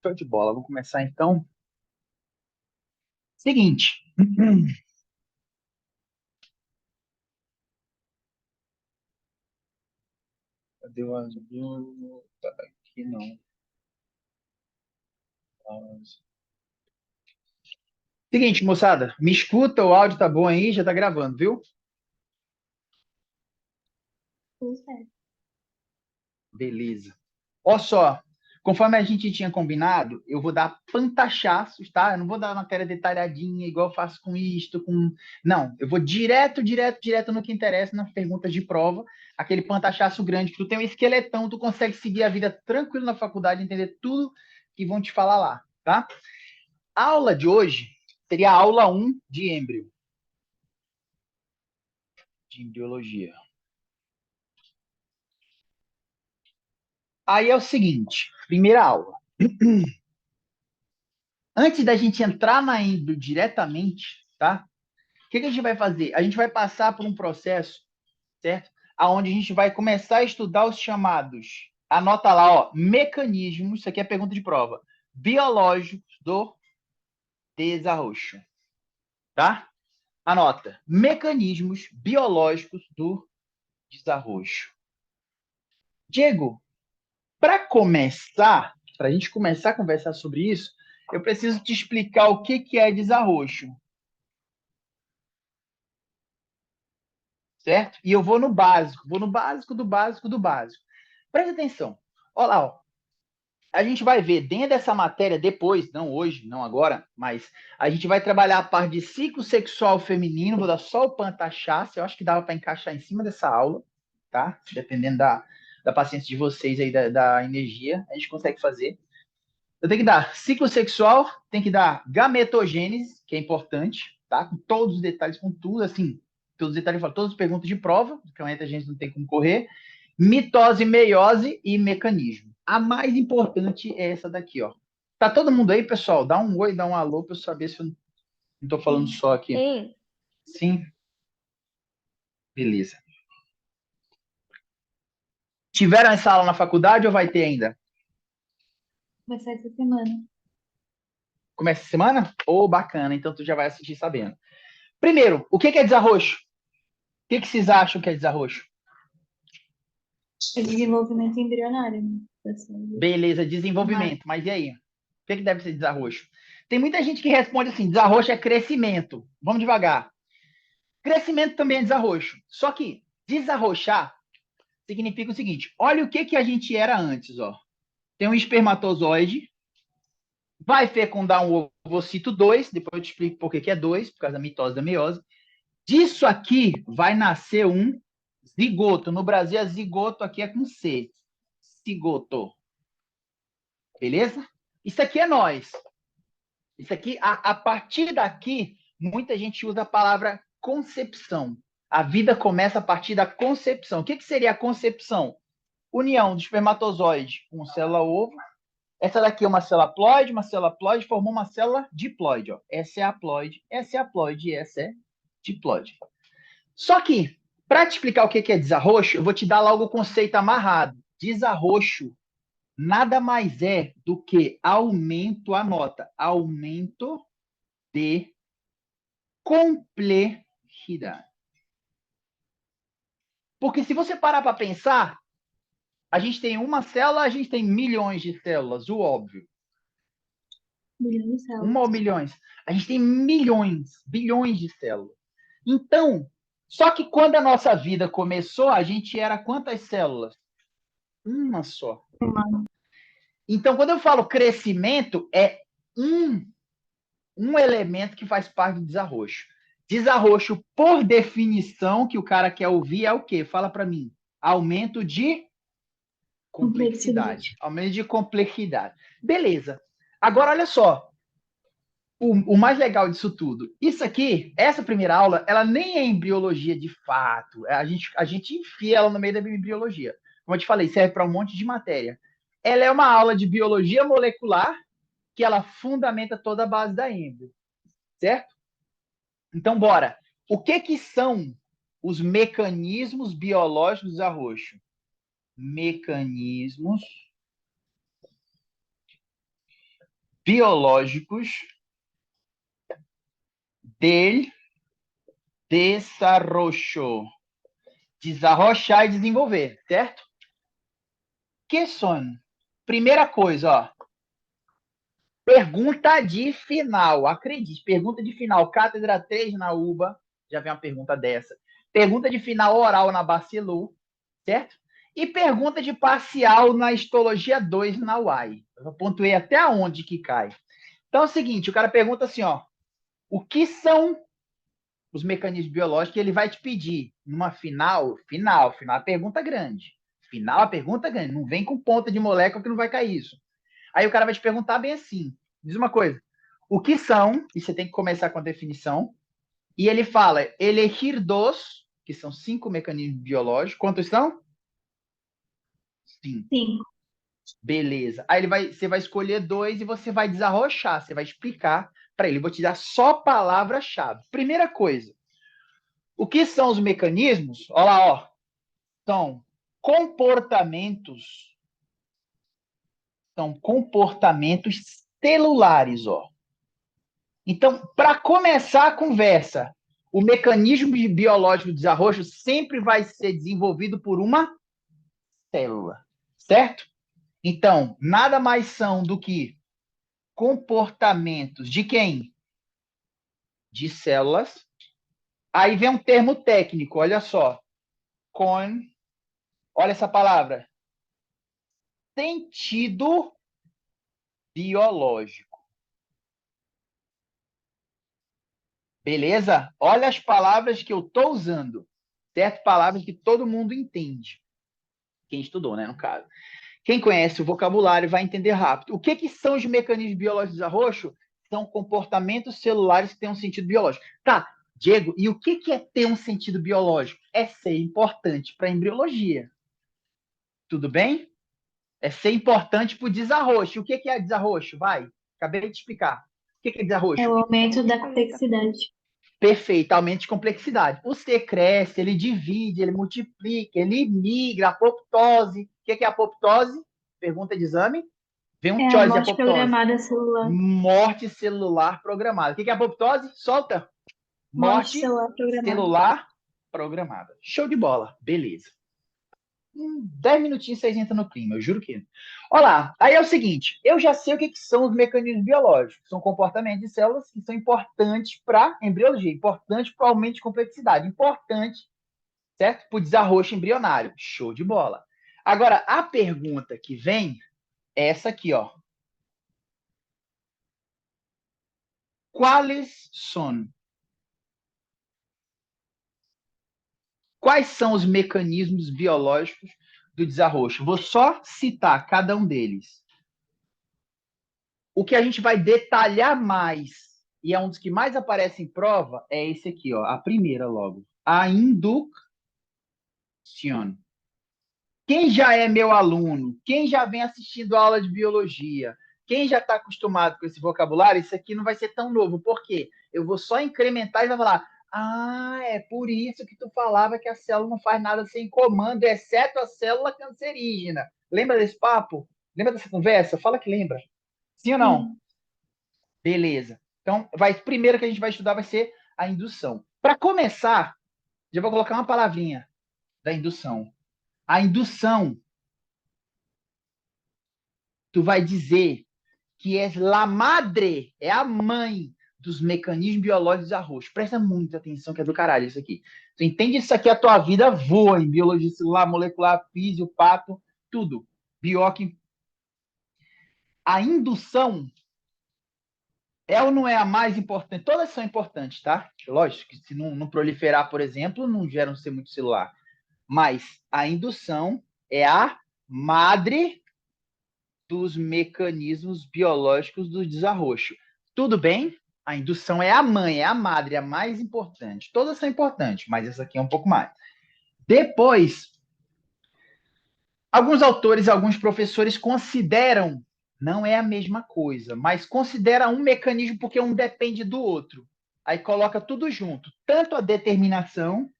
Show de bola. Vamos começar então. Seguinte. Cadê o azul? Tá aqui não. Seguinte, moçada, me escuta, o áudio tá bom aí, já tá gravando, viu? Tudo certo. Beleza. Ó só, conforme a gente tinha combinado, eu vou dar pantachaços, tá? Eu não vou dar matéria detalhadinha, igual eu faço com isto, com... Não, eu vou direto no que interessa, nas perguntas de prova, aquele pantachaço grande, que tu tem um esqueletão, tu consegue seguir a vida tranquilo na faculdade, entender tudo que vão te falar lá, tá? A aula de hoje seria a aula 1 de êmbrio, de embriologia. Aí é o seguinte, primeira aula. Antes da gente entrar na endo diretamente, tá? O que a gente vai fazer? A gente vai passar por um processo, certo? Aonde a gente vai começar a estudar os chamados, anota lá, ó, mecanismos, isso aqui é pergunta de prova, biológicos do desarrocho, tá? Anota, mecanismos biológicos do desarrocho. Diego, para começar, para a gente começar a conversar sobre isso, eu preciso te explicar o que é desarrocho. Certo? E eu vou no básico do básico do básico. Presta atenção. Olha lá, ó. A gente vai ver dentro dessa matéria depois, não hoje, não agora, mas a gente vai trabalhar a parte de ciclo sexual feminino. Vou dar só o pantachaço. Eu acho que dava para encaixar em cima dessa aula, tá? Dependendo da paciência de vocês aí, da energia, a gente consegue fazer. Eu tenho que dar ciclo sexual, tem que dar gametogênese, que é importante, tá? Com todos os detalhes, com tudo, assim, todos os detalhes, todas as perguntas de prova, que a gente não tem como correr. Mitose, meiose e mecanismo. A mais importante é essa daqui, ó. Tá todo mundo aí, pessoal? Dá um oi, dá um alô para eu saber se eu não tô falando só aqui. Sim. Sim? Beleza. Tiveram essa aula na faculdade ou vai ter ainda? Vai ser essa semana. Começa a semana? Ô, bacana, então tu já vai assistir sabendo. Primeiro, o que é desarroxo? O que vocês acham que é desarroxo? É desenvolvimento embrionário, né? Beleza, desenvolvimento. Mas e aí? O que deve ser desarroxo? Tem muita gente que responde assim: desarroxo é crescimento. Vamos devagar. Crescimento também é desarroxo. Só que desarrochar significa o seguinte: olha o que a gente era antes, ó. Tem um espermatozoide, vai fecundar um ovocito 2, depois eu te explico por que é 2, por causa da mitose da meiose. Disso aqui vai nascer um zigoto. No Brasil, a zigoto aqui é com C. Zigoto. Beleza? Isso aqui é nós. Isso aqui, a partir daqui, muita gente usa a palavra concepção. A vida começa a partir da concepção. O que seria a concepção? União do espermatozoide com célula ovo. Essa daqui é uma célula ploide formou uma célula diploide. Ó. Essa é a ploide, essa é a ploide e essa é diploide. Só que, para te explicar o que é desarroxo, eu vou te dar logo o conceito amarrado. Desarroxo nada mais é do que aumento, anota, aumento de complexidade. Porque se você parar para pensar, a gente tem uma célula, a gente tem milhões de células, o óbvio. Milhões de células. Uma ou milhões. A gente tem milhões, bilhões de células. Então, só que quando a nossa vida começou, a gente era quantas células? Uma só. Então, quando eu falo crescimento, é um elemento que faz parte do desarroxo. Desarroxo, por definição, que o cara quer ouvir, é o quê? Fala para mim. Aumento de complexidade. Aumento de complexidade. Beleza. Agora, olha só. O mais legal disso tudo. Isso aqui, essa primeira aula, ela nem é embriologia de fato. A gente enfia ela no meio da embriologia. Como eu te falei, serve para um monte de matéria. Ela é uma aula de biologia molecular que ela fundamenta toda a base da embrio. Certo? Então, bora. O que são os mecanismos biológicos do desarroxo? mecanismos biológicos del desarrollo. Desarrochar e desenvolver, certo? Que são? Primeira coisa, ó. Pergunta de final. Acredite, pergunta de final. Cátedra 3 na UBA. Já vem uma pergunta dessa. Pergunta de final oral na Bacilu, certo? E pergunta de parcial na Histologia 2 na UAI. Eu pontuei até onde que cai. Então é o seguinte, o cara pergunta assim, ó. O que são os mecanismos biológicos? Ele vai te pedir numa final a pergunta grande. Final a pergunta grande. Não vem com ponta de molécula que não vai cair isso. Aí o cara vai te perguntar bem assim. Diz uma coisa. O que são, e você tem que começar com a definição, e ele fala, elegir dos, que são 5 mecanismos biológicos. Quantos são? 5. 5. Beleza. Aí você vai escolher 2 e você vai desarrochar, você vai explicar para ele. Eu vou te dar só palavra-chave. Primeira coisa, o que são os mecanismos? Olha lá, ó. São comportamentos celulares, ó. Então, para começar a conversa, o mecanismo biológico de desarrocho sempre vai ser desenvolvido por uma célula, certo? Então, nada mais são do que comportamentos de quem? De células. Aí vem um termo técnico, olha só. Olha essa palavra. Sentido biológico. Beleza? Olha as palavras que eu estou usando. Certo? Palavras que todo mundo entende. Quem estudou, né, no caso. Quem conhece o vocabulário vai entender rápido. O que são os mecanismos biológicos de desarrocho? São comportamentos celulares que têm um sentido biológico. Tá, Diego, e o que é ter um sentido biológico? É ser importante para a embriologia. Tudo bem? É ser importante para o desarrocho. O que é desarrocho? Vai, acabei de explicar. O que é É desarrocho? o aumento da complexidade. Perfeito, aumento de complexidade. O C cresce, ele divide, ele multiplica, ele migra, apoptose. O que é apoptose? Pergunta de exame. Vem um É a choice de morte apoptose. programada celular. Morte celular programada. O que é apoptose? Solta. Morte Morte celular programada. celular programada. Show de bola. Beleza. 10 minutinhos vocês entram no clima, eu juro que. Olá, aí é o seguinte, eu já sei o que são os mecanismos biológicos. São comportamentos de células que são importantes para a embriologia, importantes para o aumento de complexidade, importante, certo? Para o desarrocho embrionário. Show de bola. Agora, a pergunta que vem é essa aqui, ó. Quais são os mecanismos biológicos do desarrocho? Vou só citar cada um deles. O que a gente vai detalhar mais, e é um dos que mais aparece em prova, é esse aqui, ó, a primeira logo. A indução. Quem já é meu aluno, quem já vem assistindo a aula de biologia, quem já está acostumado com esse vocabulário, isso aqui não vai ser tão novo. Por quê? Eu vou só incrementar e vai falar: ah, é por isso que tu falava que a célula não faz nada sem comando, exceto a célula cancerígena. Lembra desse papo? Lembra dessa conversa? Fala que lembra. Sim ou não? Sim. Beleza. Então, primeiro que a gente vai estudar vai ser a indução. Para começar, já vou colocar uma palavrinha da indução. A indução, tu vai dizer que é la madre, é a mãe dos mecanismos biológicos de arroz. Presta muita atenção que é do caralho isso aqui. Tu entende isso aqui, a tua vida voa em biologia celular, molecular, físio, pato, tudo. Bioquímica. A indução é ou não é a mais importante? Todas são importantes, tá? Lógico que se não proliferar, por exemplo, não gera um ser muito celular. Mas a indução é a madre dos mecanismos biológicos do desarrocho. Tudo bem? A indução é a mãe, é a madre, é a mais importante. Todas são importantes, mas essa aqui é um pouco mais. Depois, alguns autores, alguns professores consideram, não é a mesma coisa, mas considera um mecanismo porque um depende do outro. Aí coloca tudo junto, tanto a determinação,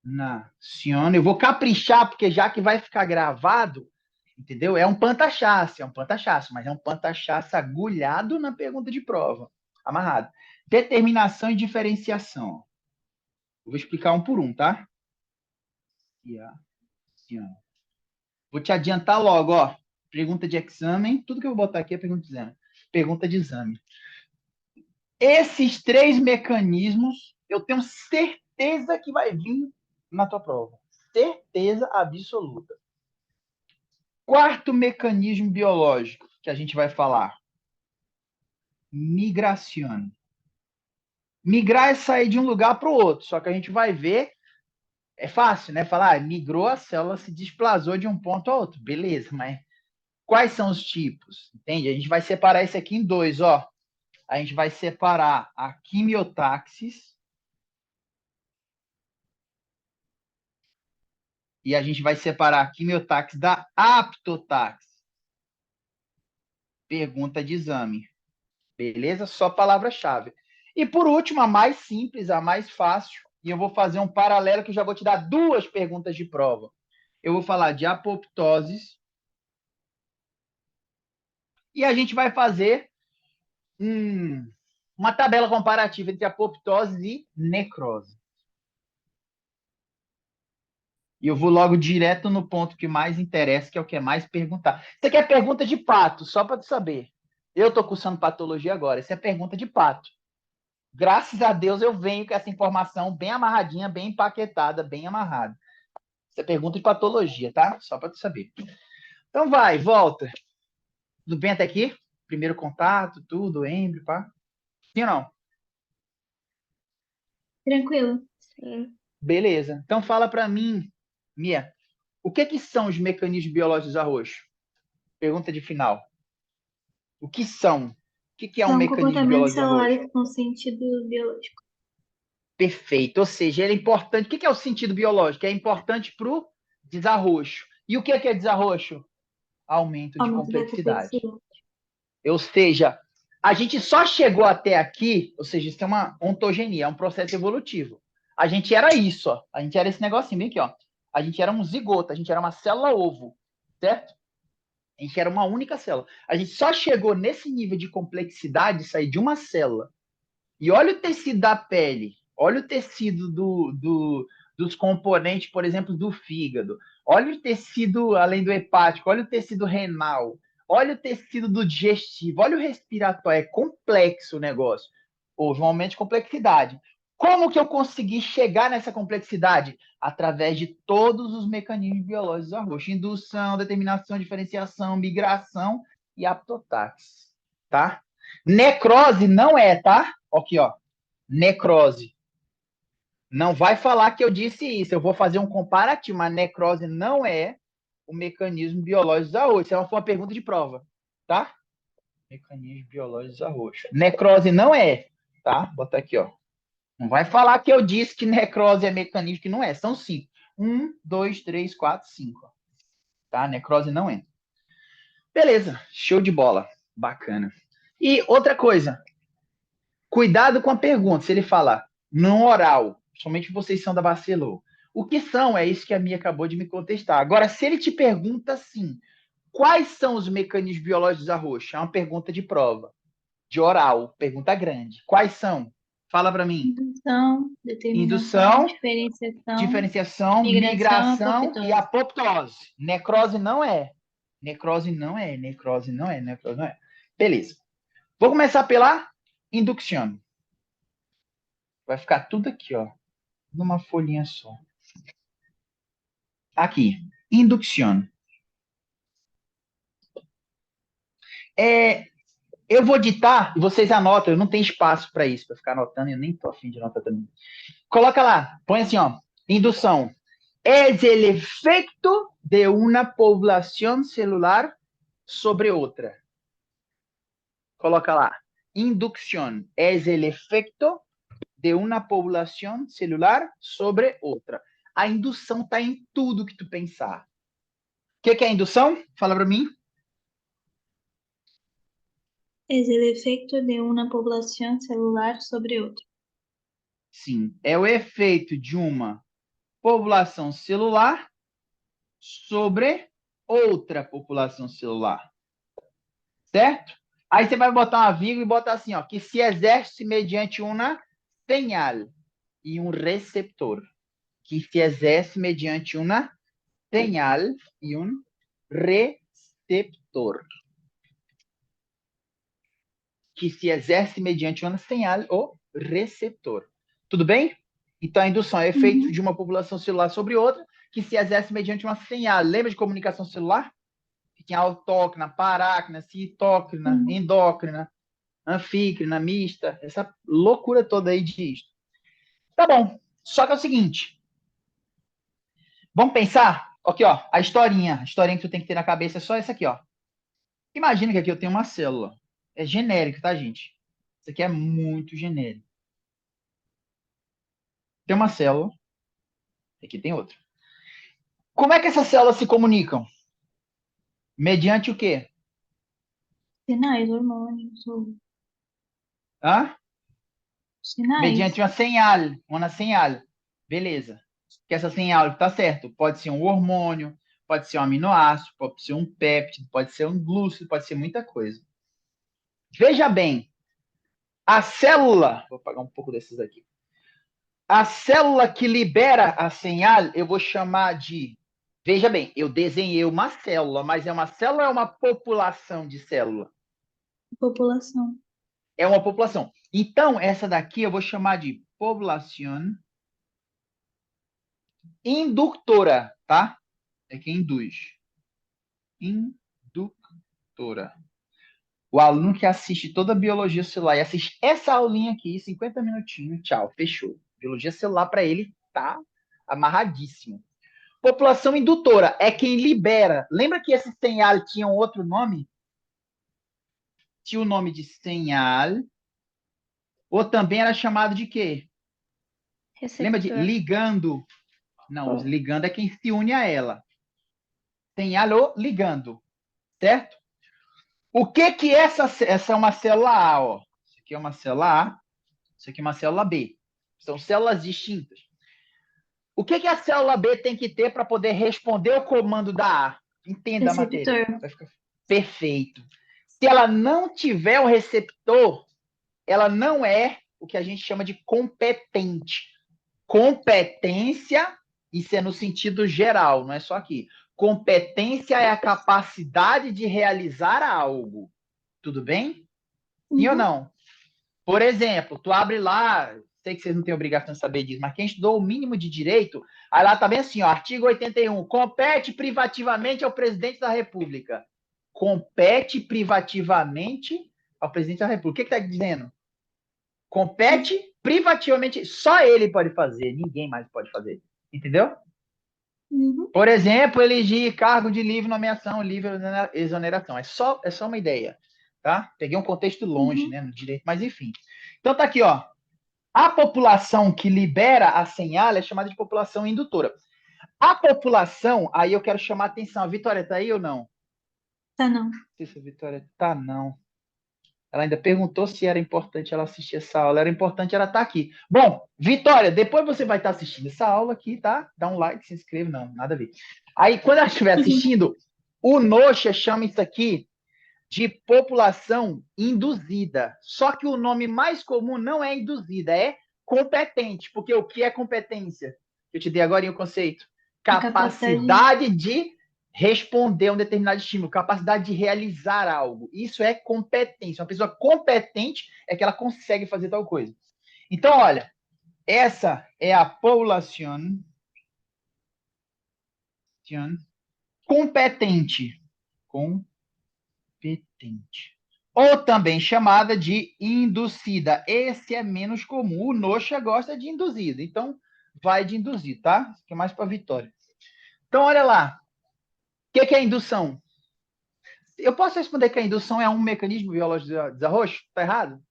nación. Eu vou caprichar, porque já que vai ficar gravado, entendeu? É um pantachaço, mas é um pantachaço agulhado na pergunta de prova. Amarrado. Determinação e diferenciação. Eu vou explicar um por um, tá? Vou te adiantar logo, ó. Pergunta de exame. Tudo que eu vou botar aqui é pergunta de exame. Pergunta de exame. Esses três mecanismos, eu tenho certeza que vai vir na tua prova. Certeza absoluta. Quarto mecanismo biológico que a gente vai falar. Migração. Migrar é sair de um lugar para o outro, só que a gente vai ver, é fácil, né? Falar, migrou, a célula se desplazou de um ponto a outro. Beleza, mas quais são os tipos? Entende? A gente vai separar isso aqui em dois, ó. A gente vai separar a quimiotaxis e a gente vai separar a quimiotaxis da aptotaxis. Pergunta de exame. Beleza? Só palavra-chave. E por último, a mais simples, a mais fácil, e eu vou fazer um paralelo que eu já vou te dar duas perguntas de prova. Eu vou falar de apoptoses e a gente vai fazer uma tabela comparativa entre apoptose e necrose. E eu vou logo direto no ponto que mais interessa, que é o que é mais perguntar. Isso aqui é pergunta de pato, só para tu saber. Eu estou cursando patologia agora. Isso é pergunta de pato. Graças a Deus eu venho com essa informação bem amarradinha, bem empaquetada, bem amarrada. Isso é pergunta de patologia, tá? Só para tu saber. Então vai, volta. Tudo bem até aqui? Primeiro contato, tudo, embrio, pá. Sim ou não? Tranquilo. Sim. Beleza. Então fala para mim, Mia, o que são os mecanismos biológicos do arroz? Pergunta de final. O que são? O que é um São mecanismo comportamentos biológico do arroz? celulares com sentido biológico. Perfeito. Ou seja, ele é importante. O que é o sentido biológico? É importante para o desarroxo. E o que é desarroxo? Aumento de Aumento da complexidade. complexidade. Ou seja, a gente só chegou até aqui, ou seja, isso é uma ontogenia, é um processo evolutivo. A gente era isso, ó. A gente era esse negocinho bem aqui, ó. A gente era um zigoto, a gente era uma célula ovo, certo? A gente era uma única célula. A gente só chegou nesse nível de complexidade, sair de uma célula. E olha o tecido da pele, olha o tecido dos componentes, por exemplo, do fígado. Olha o tecido, além do hepático, olha o tecido renal. Olha o tecido do digestivo, olha o respiratório. É complexo o negócio. Houve um aumento de complexidade. Como que eu consegui chegar nessa complexidade? Através de todos os mecanismos biológicos do arroz. Indução, determinação, diferenciação, migração e aptotaxis. Tá? Necrose não é, tá? Aqui, ó. Necrose. Não vai falar que eu disse isso. Eu vou fazer um comparativo, mas necrose não é o mecanismo biológico do arroz. Isso é uma pergunta de prova, tá? Mecanismo biológico do arroz. Necrose não é, tá? Vou botar aqui, ó. Não vai falar que eu disse que necrose é mecanismo, que não é. São 5. 1, 2, 3, 4, 5. Tá? Necrose não é. Beleza. Show de bola. Bacana. E outra coisa. Cuidado com a pergunta. Se ele falar não oral, somente vocês são da Barcelona. O que são? É isso que a Mia acabou de me contestar. Agora, se ele te pergunta assim, quais são os mecanismos biológicos da roxa? É uma pergunta de prova, de oral, pergunta grande. Quais são? Fala para mim. Indução, determinação, Indução, diferenciação, diferenciação, migração, migração e apoptose. apoptose. Necrose não é. Necrose não é. Necrose não é. Necrose não é. Beleza. Vou começar pela indução. Vai ficar tudo aqui, ó, numa folhinha só. Aqui, indução. Eu vou ditar e vocês anotam. Eu não tenho espaço para isso, para ficar anotando. Eu nem tô afim de anotar também. Coloca lá, põe assim, ó. Indução. Es el efecto de una población celular sobre outra. Coloca lá. Inducción. Es el efecto de uma población celular sobre outra. A indução está em tudo que tu pensar. O que é a indução? Fala para mim. Es el efecto de una población celular sobre otra. Sim, é o efeito de uma população celular sobre outra população celular. Certo? Aí você vai botar uma vírgula e botar assim, ó, que se exerce mediante uma señal e um receptor. Que se exerce mediante uma señal e um receptor. Que se exerce mediante uma señal ou receptor. Tudo bem? Então, a indução é efeito de uma população celular sobre outra, que se exerce mediante uma señal. Lembra de comunicação celular? Que tinha autócrina, parácrina, citócrina, endócrina, anfícrina, mista, essa loucura toda aí de isto. Tá bom. Só que é o seguinte. Vamos pensar? Aqui, ó, a historinha que tu tem que ter na cabeça é só essa aqui, ó. Imagina que aqui eu tenho uma célula. É genérico, tá, gente? Isso aqui é muito genérico. Tem uma célula. Aqui tem outra. Como é que essas células se comunicam? Mediante o quê? Sinais, hormônios. Hã? Sinais. Mediante uma señal. Beleza. Que essa señal tá certo. Pode ser um hormônio, pode ser um aminoácido, pode ser um péptido, pode ser um glúcido, pode ser muita coisa. Veja bem, a célula, vou apagar um pouco desses aqui. A célula que libera a señal, eu vou chamar de... Veja bem, eu desenhei uma célula, mas é uma célula ou é uma população de célula? População. É uma população. Então, essa daqui eu vou chamar de população indutora, tá? É que induz. Indutora. O aluno que assiste toda a biologia celular e assiste essa aulinha aqui, 50 minutinhos, tchau, fechou. Biologia celular para ele tá amarradíssimo. População indutora é quem libera. Lembra que esse señal tinha um outro nome? Tinha o nome de señal. Ou também era chamado de quê? Receptor. Lembra de ligando? Não, ligando é quem se une a ela. Señal ou ligando. Certo? O que essa é uma célula A, ó. Isso aqui é uma célula A. Isso aqui é uma célula B. São células distintas. O que a célula B tem que ter para poder responder o comando da A? Entenda a matéria. Vai ficar perfeito. Se ela não tiver o receptor, ela não é o que a gente chama de competente. Competência, isso é no sentido geral, não é só aqui. Competência é a capacidade de realizar algo. Tudo bem? Sim ou não? Por exemplo, tu abre lá, sei que vocês não têm obrigação de saber disso, mas quem estudou o mínimo de direito, aí lá tá bem assim, ó, artigo 81, compete privativamente ao presidente da República. Compete privativamente ao presidente da República. O que está dizendo? Compete privativamente, só ele pode fazer, ninguém mais pode fazer. Entendeu? Por exemplo, eleger cargo de livre nomeação, livre exoneração. É só uma ideia. Tá? Peguei um contexto longe, né, no direito, mas enfim. Então tá aqui, ó. A população que libera a señal é chamada de população indutora. A população, aí eu quero chamar a atenção. A Vitória tá aí ou não? Tá não. Não sei se a Vitória tá, não. Ela ainda perguntou se era importante ela assistir essa aula. Era importante ela estar aqui. Bom, Vitória, depois você vai estar assistindo essa aula aqui, tá? Dá um like, se inscreve. Não, nada a ver. Aí, quando ela estiver assistindo, o Noxa chama isso aqui de população induzida. Só que o nome mais comum não é induzida, é competente. Porque o que é competência? Eu te dei agora em o conceito. Capacidade de responder a um determinado estímulo, capacidade de realizar algo. Isso é competência. Uma pessoa competente é que ela consegue fazer tal coisa. Então, olha, essa é a população competente. Competente. Ou também chamada de inducida. Esse é menos comum. O Noxa gosta de induzido. Então, vai de induzir, tá? Isso aqui é mais para Vitória. Então, olha lá. O que é a indução? Eu posso responder que a indução é um mecanismo biológico de desarrocho? Tá errado?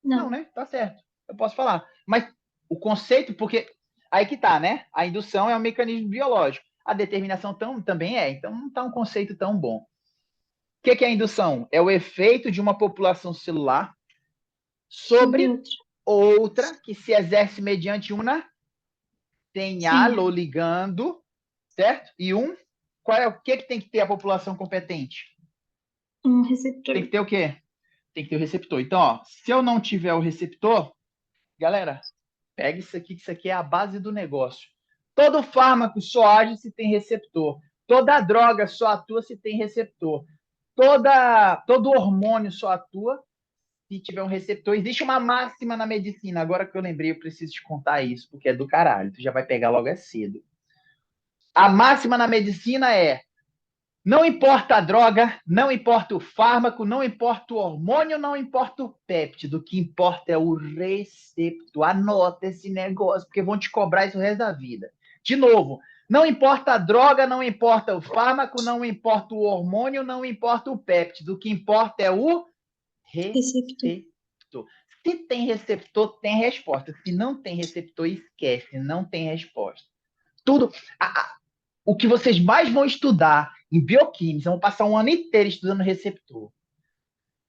Não, né? Tá certo. Eu posso falar. Mas o conceito, porque aí que tá, né? A indução é um mecanismo biológico. A determinação também é. Então, não tá um conceito tão bom. O que é a indução? É o efeito de uma população celular sobre outra que se exerce mediante uma Señal Sim. ou ligando, certo? E qual é o que tem que ter a população competente? Um Tem receptor. que ter o quê? Tem que ter o receptor. Então, ó, se eu não tiver o receptor, galera, pega isso aqui, que isso aqui é a base do negócio. Todo fármaco só age se tem receptor. Toda droga só atua se tem receptor. Todo hormônio só atua se tiver um receptor. Existe uma máxima na medicina. Agora que eu lembrei, eu preciso te contar isso, porque é do caralho. Tu já vai pegar logo cedo. A máxima na medicina é: não importa a droga, não importa o fármaco, não importa o hormônio, não importa o péptido. O que importa é o receptor. Anota esse negócio, porque vão te cobrar isso o resto da vida. De novo, não importa a droga, não importa o fármaco, não importa o hormônio, não importa o péptido. O que importa é o Receptor. receptor. Se tem receptor, tem resposta. Se não tem receptor, esquece, não tem resposta. Tudo. O que vocês mais vão estudar em bioquímica, vão passar um ano inteiro estudando receptor.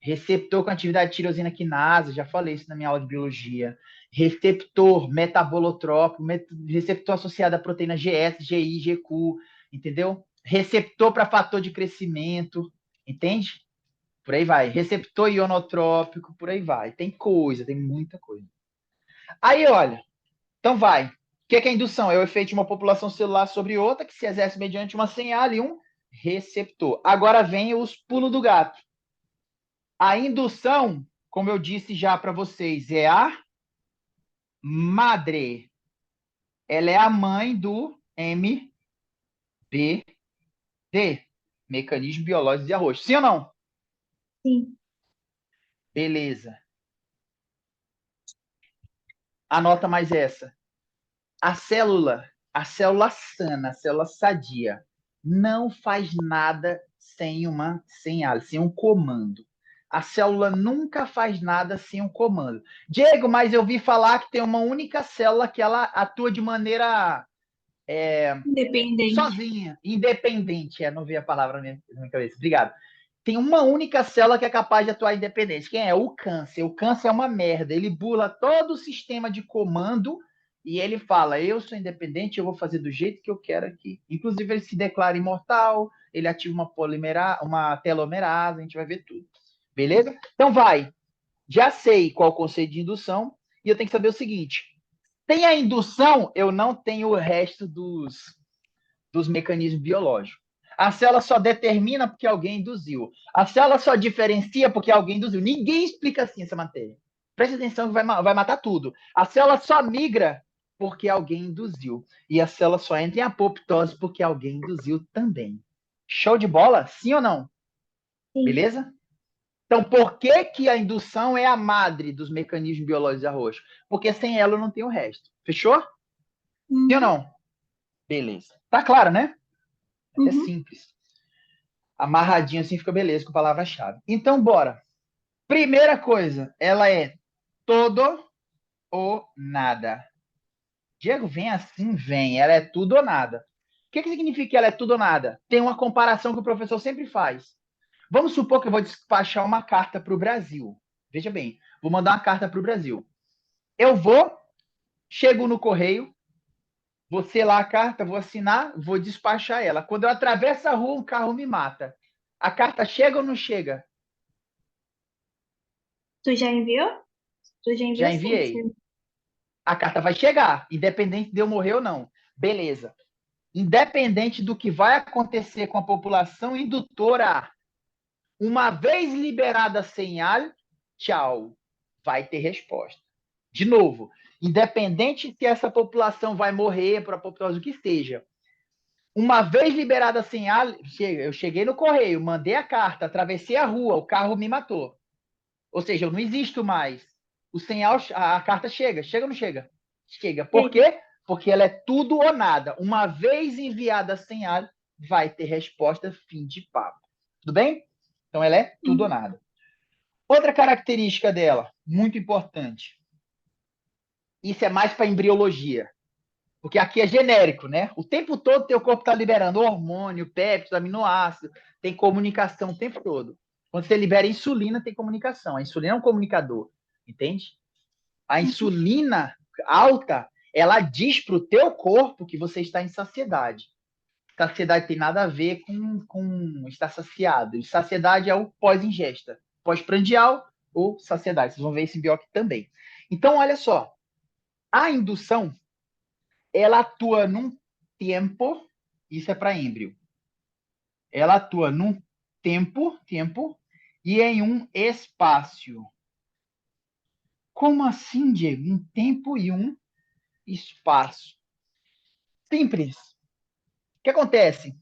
Receptor com atividade de tirosina quinase, já falei isso na minha aula de biologia. Receptor metabolotrópico, receptor associado à proteína GS, GI, GQ, entendeu? Receptor para fator de crescimento, entende? Por aí vai. Receptor ionotrópico, por aí vai. Tem coisa, tem muita coisa. Aí, olha, então vai. O que é indução? É o efeito de uma população celular sobre outra que se exerce mediante uma señal e um receptor. Agora vem os pulos do gato. A indução, como eu disse já para vocês, é a madre. Ela é a mãe do MBD, mecanismo biológico de arroz. Sim ou não? Sim. Beleza. Anota mais essa. A célula sana, a célula sadia, não faz nada sem uma señal, sem um comando. A célula nunca faz nada sem um comando. Diego, mas eu vi falar que tem uma única célula que ela atua de maneira Independente. sozinha, independente. Não vi a palavra na minha cabeça. Obrigado. Tem uma única célula que é capaz de atuar independente. Quem é? O câncer. O câncer é uma merda. Ele bula todo o sistema de comando e ele fala: eu sou independente, eu vou fazer do jeito que eu quero aqui. Inclusive, ele se declara imortal, ele ativa uma telomerase, a gente vai ver tudo. Beleza? Então vai. Já sei qual é o conceito de indução e eu tenho que saber o seguinte: tem a indução, eu não tenho o resto dos mecanismos biológicos. A célula só determina porque alguém induziu. A célula só diferencia porque alguém induziu. Ninguém explica assim essa matéria. Preste atenção que vai matar tudo. A célula só migra porque alguém induziu. E a célula só entra em apoptose porque alguém induziu também. Show de bola? Sim ou não? Sim. Beleza? Então, por que a indução é a madre dos mecanismos biológicos de arroz? Porque sem ela não tem o resto. Fechou? Sim ou não? Beleza. Tá claro, né? É simples. Amarradinho assim fica beleza com palavra-chave. Então, bora. Primeira coisa, ela é todo ou nada. Diego, vem assim? Vem. Ela é tudo ou nada. O que significa que ela é tudo ou nada? Tem uma comparação que o professor sempre faz. Vamos supor que eu vou despachar uma carta para o Brasil. Veja bem, vou mandar uma carta para o Brasil. Eu chego no correio, vou selar a carta, vou assinar, vou despachar ela. Quando eu atravesso a rua, um carro me mata. A carta chega ou não chega? Tu já enviou? Tu já Já enviou sim. enviei. A carta vai chegar, independente de eu morrer ou não. Beleza. Independente do que vai acontecer com a população indutora, uma vez liberada a señal, tchau, vai ter resposta. De novo, independente se essa população vai morrer por apoptose, o que seja, uma vez liberada a señal, eu cheguei no correio, mandei a carta, atravessei a rua, o carro me matou. Ou seja, eu não existo mais. O señal, a carta chega. Chega ou não chega? Chega. Por quê? Porque ela é tudo ou nada. Uma vez enviada a señal, vai ter resposta, fim de papo. Tudo bem? Então, ela é tudo ou nada. Outra característica dela, muito importante. Isso é mais para embriologia. Porque aqui é genérico, né? O tempo todo teu corpo está liberando hormônio, péptido, aminoácido, tem comunicação o tempo todo. Quando você libera insulina, tem comunicação. A insulina é um comunicador, entende? A insulina alta ela diz para o teu corpo que você está em saciedade. Saciedade tem nada a ver com estar saciado. Saciedade é o pós-ingesta. Pós-prandial ou saciedade. Vocês vão ver esse em bioc também. Então, olha só. A indução, ela atua num tempo, isso é para êmbrio. Ela atua num tempo e em um espaço. Como assim, Diego? Um tempo e um espaço. Simples. O que acontece?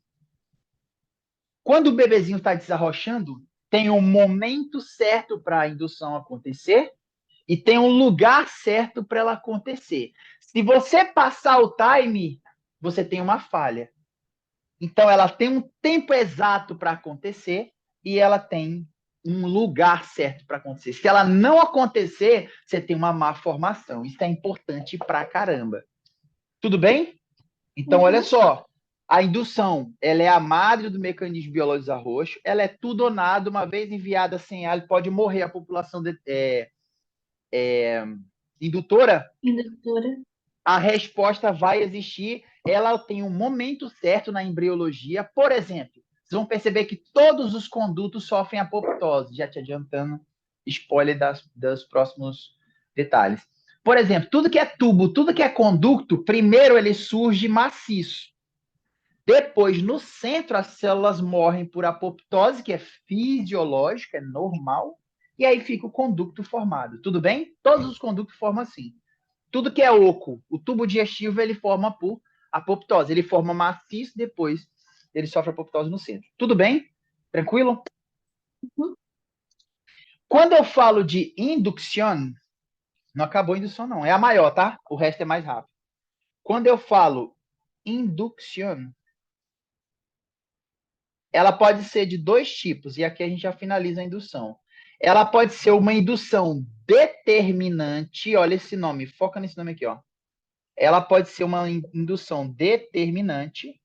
Quando o bebezinho está desarrochando, tem um momento certo para a indução acontecer e tem um lugar certo para ela acontecer. Se você passar o time, você tem uma falha. Então, ela tem um tempo exato para acontecer e ela tem um lugar certo para acontecer. Se ela não acontecer, você tem uma má formação. Isso é importante pra caramba. Tudo bem? Então, olha só. A indução, ela é a madre do mecanismo biológico de desarrocho. Ela é tudo ou nada. Uma vez enviada sem ar, pode morrer a população indutora. A resposta vai existir. Ela tem um momento certo na embriologia. Por exemplo, vocês vão perceber que todos os condutos sofrem apoptose. Já te adiantando, spoiler dos próximos detalhes. Por exemplo, tudo que é tubo, tudo que é conducto, primeiro ele surge maciço. Depois, no centro, as células morrem por apoptose, que é fisiológica, é normal, e aí fica o conducto formado. Tudo bem? Todos os condutos formam assim. Tudo que é oco, o tubo digestivo, ele forma por apoptose. Ele forma maciço, depois ele sofre apoptose no centro. Tudo bem? Tranquilo? Quando eu falo de indução, não acabou a indução, não. É a maior, tá? O resto é mais rápido. Quando eu falo indução, ela pode ser de dois tipos, e aqui a gente já finaliza a indução. Ela pode ser uma indução determinante, olha esse nome, foca nesse nome aqui, ó. Ela pode ser uma indução determinante,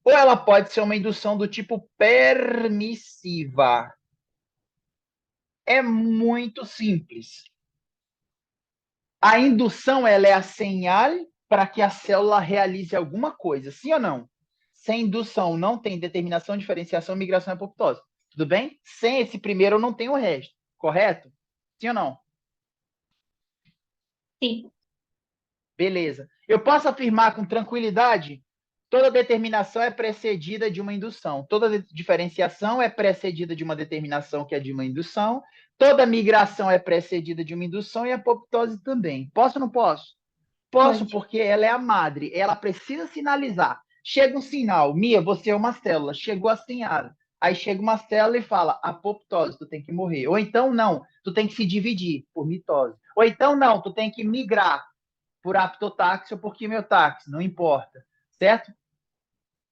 ou ela pode ser uma indução do tipo permissiva. É muito simples. A indução, ela é a señal para que a célula realize alguma coisa, sim ou não? Sem indução não tem determinação, diferenciação, migração e apoptose. Tudo bem? Sem esse primeiro eu não tenho o resto, correto? Sim ou não? Sim. Beleza. Eu posso afirmar com tranquilidade? Toda determinação é precedida de uma indução. Toda diferenciação é precedida de uma determinação que é de uma indução. Toda migração é precedida de uma indução e a apoptose também. Posso ou não posso? Posso, Pode. porque ela é a madre. Ela precisa sinalizar. Chega um sinal. Mia, você é uma célula. Chegou a senhora. Aí chega uma célula e fala, apoptose, tu tem que morrer. Ou então, não, tu tem que se dividir por mitose. Ou então, não, tu tem que migrar por aptotáxi ou por quimiotáxi. Não importa. Certo?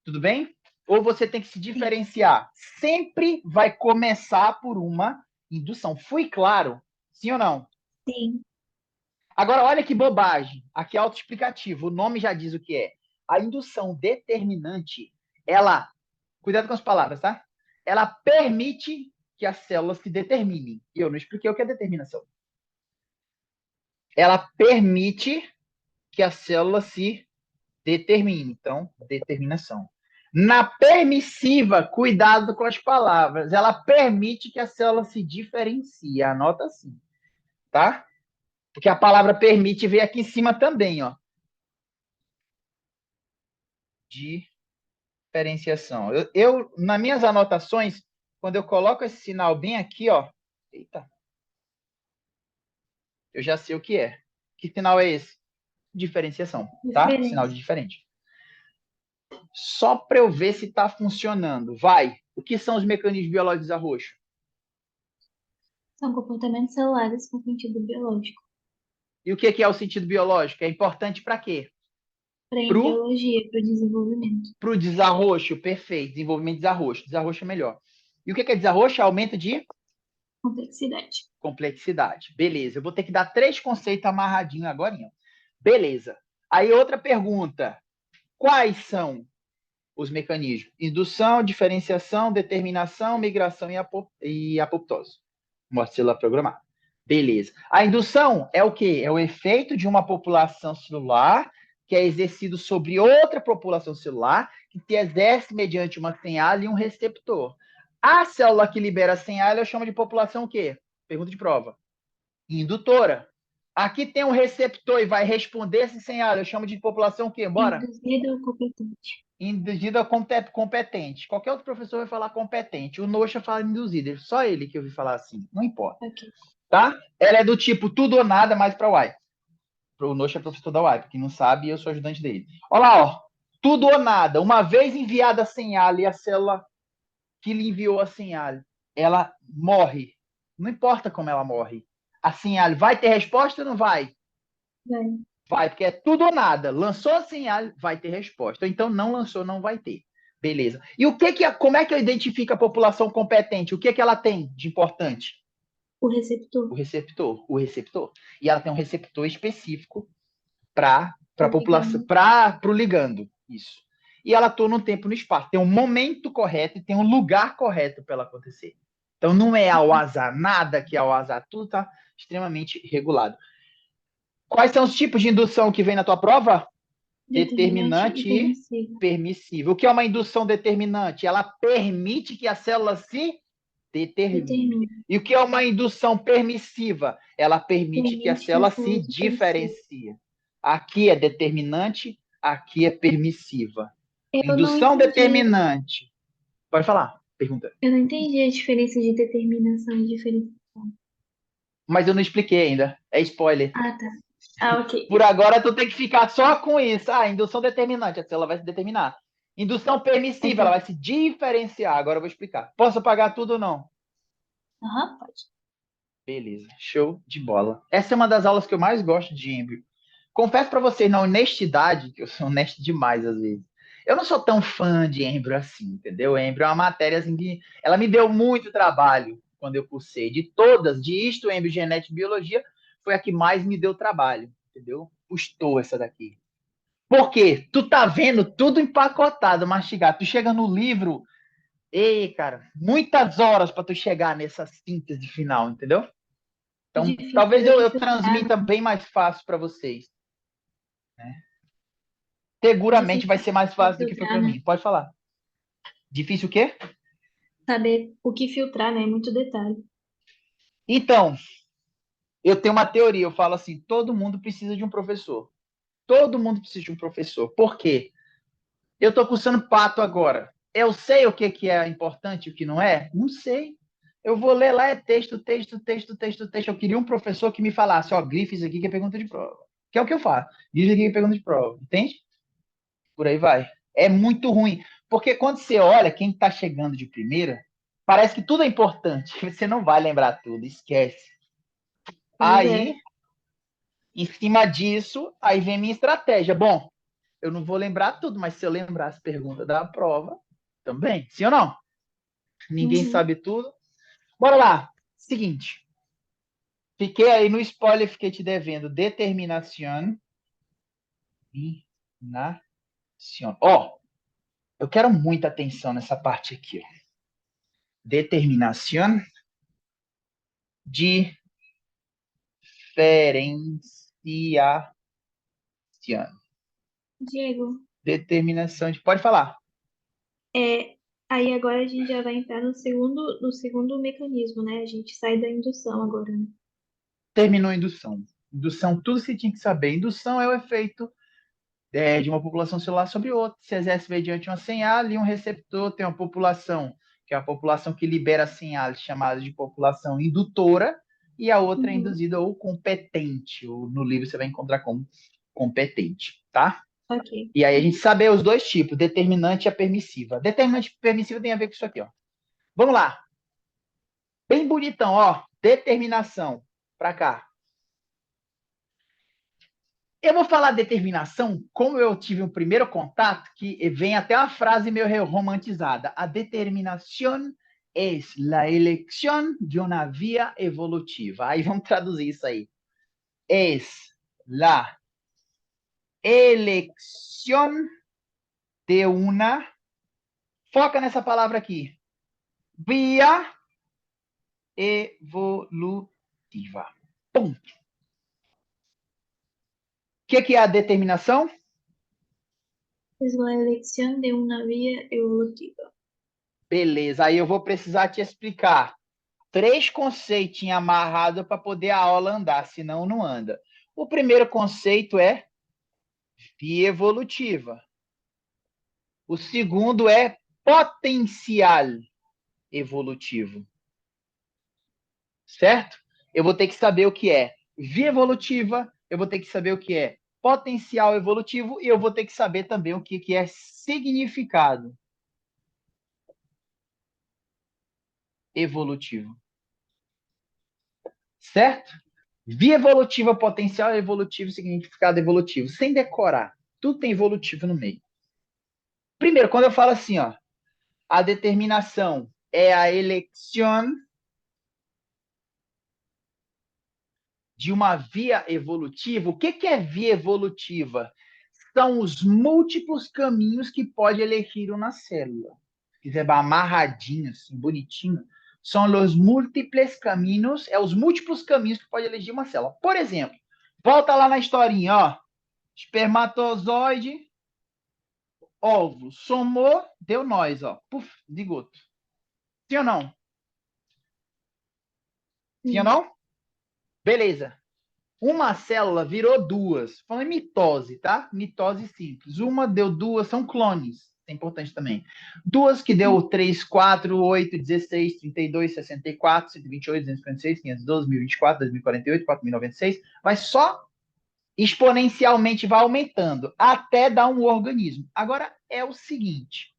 Tudo bem? Ou você tem que se diferenciar. Sempre vai começar por uma indução. Fui claro? Sim ou não? Sim. Agora, olha que bobagem. Aqui é autoexplicativo. O nome já diz o que é. A indução determinante, ela... Cuidado com as palavras, tá? Ela permite que as células se determinem. E eu não expliquei o que é determinação. Ela permite que a célula se determine. Então, determinação. Na permissiva, cuidado com as palavras. Ela permite que a célula se diferencie. Anota assim, tá? Porque a palavra permite veio aqui em cima também, ó. Diferenciação. Nas minhas anotações, quando eu coloco esse sinal bem aqui, ó. Eita. Eu já sei o que é. Que sinal é esse? Diferenciação, tá? Sinal de diferente. Só para eu ver se está funcionando. Vai. O que são os mecanismos biológicos de desarrocho? São comportamentos celulares com sentido biológico. E o que é o sentido biológico? É importante para quê? Para a embriologia, para o desenvolvimento. Para o desarrocho, perfeito. Desenvolvimento de desarrocho. Desarrocho é melhor. E o que é desarrocho? Aumento de complexidade. Complexidade. Beleza. Eu vou ter que dar 3 conceitos amarradinhos agora. Beleza. Aí outra pergunta. Quais são os mecanismos? Indução, diferenciação, determinação, migração e apoptose. Morte celular programada. Beleza. A indução é o quê? É o efeito de uma população celular que é exercido sobre outra população celular que se exerce mediante uma senhal e um receptor. A célula que libera senhal eu chamo de população o quê? Pergunta de prova. Indutora. Aqui tem um receptor e vai responder esse senhal. Eu chamo de população o quê? Bora? Induzido ou competente. Induzida competente. Qualquer outro professor vai falar competente. O Noxa fala induzida. Só ele que eu ouvi falar assim. Não importa. Ok. Tá? Ela é do tipo tudo ou nada mais para o Y. O Noxa é professor da Y. Para quem não sabe, eu sou ajudante dele. Olha lá, ó. Tudo ou nada. Uma vez enviada a senhal e a célula que lhe enviou a senhal, ela morre. Não importa como ela morre. A senhal vai ter resposta ou não vai? Vai. Vai, porque é tudo ou nada. Lançou a senhal, vai ter resposta. Então, não lançou, não vai ter. Beleza. E como é que eu identifico a população competente? O que ela tem de importante? O receptor. O receptor. E ela tem um receptor específico para a população, Ligando. para o ligando. Isso. E ela atua no tempo e no espaço. Tem um momento correto e tem um lugar correto para ela acontecer. Então, não é ao azar, nada que é ao azar. Tudo está extremamente regulado. Quais são os tipos de indução que vem na tua prova? Determinante Determinante e e permissivo. permissivo. O que é uma indução determinante? Ela permite que a célula se determine. Determina. E o que é uma indução permissiva? Ela permite que a Permite que a célula célula se diferencie. diferencie. Aqui é determinante, aqui é permissiva. Eu não Indução entendi. determinante. Pode falar, pergunta. Eu não entendi a diferença de determinação e diferenciação. Mas eu não expliquei ainda. É spoiler. Ah, tá. Ah, ok. Por agora, tu tem que ficar só com isso. Ah, indução determinante, a célula vai se determinar. Indução permissiva, ela Ok. vai se diferenciar. Agora eu vou explicar. Posso apagar tudo ou não? Aham, pode. Beleza, show de bola. Essa é uma das aulas que eu mais gosto de embrio. Confesso para vocês, na honestidade, que eu sou honesto demais às vezes. Eu não sou tão fã de embrio assim, entendeu? Embrio é uma matéria assim que ela me deu muito trabalho quando eu cursei. De todas, de isto, embrio, genética e biologia, foi a que mais me deu trabalho, entendeu? Custou essa daqui. Por quê? Tu tá vendo tudo empacotado, mastigado. Tu chega no livro, ei, cara, muitas horas para tu chegar nessa síntese final, entendeu? Então, Difícil talvez do que eu filtrar, transmita né? bem mais fácil para vocês. Né? Seguramente vai Difícil ser mais de fácil do que foi filtrar, para né? mim. Pode falar. Difícil o quê? Saber o que filtrar, né? Muito detalhe. Então, eu tenho uma teoria. Eu falo assim: todo mundo precisa de um professor. Todo mundo precisa de um professor. Por quê? Eu estou cursando pato agora. Eu sei o que é importante e o que não é? Não sei. Eu vou ler lá, é texto, texto, texto, texto, texto. Eu queria um professor que me falasse, ó, grife isso aqui que é pergunta de prova. Que é o que eu faço. Grife isso aqui que é pergunta de prova. Entende? Por aí vai. É muito ruim. Porque quando você olha quem está chegando de primeira, parece que tudo é importante. Você não vai lembrar tudo, esquece. Pois Aí, é. em cima disso, aí vem minha estratégia. Bom, eu não vou lembrar tudo, mas se eu lembrar as perguntas da prova, também. Sim ou não? Ninguém Uhum. sabe tudo. Bora lá. Seguinte. Fiquei aí no spoiler, fiquei te devendo. Determinação. Ó, eu quero muita atenção nessa parte aqui. Ó. Determinação. Diferenciação. Diego, Determinação de. Pode falar. aí agora a gente já vai entrar no segundo mecanismo, né? A gente sai da indução agora, né? Terminou a indução. Indução, tudo você tinha que saber. Indução é o efeito de uma população celular sobre outra. Se exerce mediante uma senhal e um receptor. Tem uma população, que é a população que libera sinais, chamada de população indutora, e a outra é Uhum. induzida ou competente. No livro você vai encontrar como competente, tá? Ok. E aí a gente Uhum. saber os dois tipos, determinante e a permissiva. Determinante e permissiva tem a ver com isso aqui, ó. Vamos lá. Bem bonitão, ó. Determinação. Para cá. Eu vou falar determinação, como eu tive um primeiro contato, que vem até uma frase meio romantizada. A determinação é a eleição de uma via evolutiva. Aí vamos traduzir isso aí. É a eleição de uma. Foca nessa palavra aqui. Via evolutiva. Pum. O que é a determinação? Es la elección de una vía evolutiva. Beleza, aí eu vou precisar te explicar 3 conceitinhos amarrados para poder a aula andar, senão não anda. O primeiro conceito é via evolutiva. O segundo é potencial evolutivo. Certo? Eu vou ter que saber o que é via evolutiva, eu vou ter que saber o que é potencial evolutivo e eu vou ter que saber também o que é significado evolutivo. Certo? Via evolutiva, potencial evolutivo, significado evolutivo. Sem decorar. Tudo tem evolutivo no meio. Primeiro, quando eu falo assim, ó, a determinação é a eleição de uma via evolutiva. O que é via evolutiva? São os múltiplos caminhos que pode elegir uma célula. Se quiser amarradinho, assim, bonitinho, são os múltiplos caminhos, os múltiplos caminhos que pode elegir uma célula. Por exemplo, volta lá na historinha, ó. Espermatozoide, óvulo, somou, deu nós, ó. Puf, zigoto. Sim ou não? Sim ou não? Beleza. Uma célula virou duas. Falando em mitose, tá? Mitose simples. Uma deu duas, são clones. É importante também. Duas que deu 3, 4, 8, 16, 32, 64, 128, 256, 512, 1024, 2048, 4096. Vai só exponencialmente, vai aumentando até dar um organismo. Agora é o seguinte.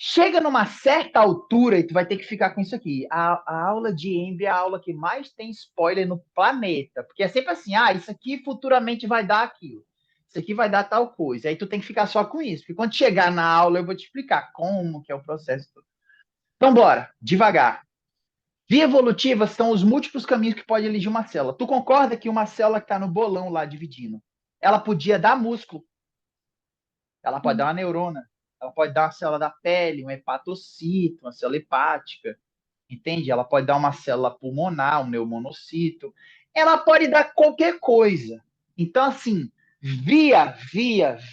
Chega numa certa altura e tu vai ter que ficar com isso aqui. A aula de EMB é a aula que mais tem spoiler no planeta. Porque é sempre assim, isso aqui futuramente vai dar aquilo. Isso aqui vai dar tal coisa. Aí tu tem que ficar só com isso. Porque quando chegar na aula eu vou te explicar como que é o processo. Então bora, devagar. Via evolutiva são os múltiplos caminhos que pode elegir uma célula. Tu concorda que uma célula que está no bolão lá dividindo, ela podia dar músculo. Ela pode dar uma neurona. Ela pode dar uma célula da pele, um hepatocito, uma célula hepática, entende? Ela pode dar uma célula pulmonar, um neumonocito. Ela pode dar qualquer coisa. Então, assim, via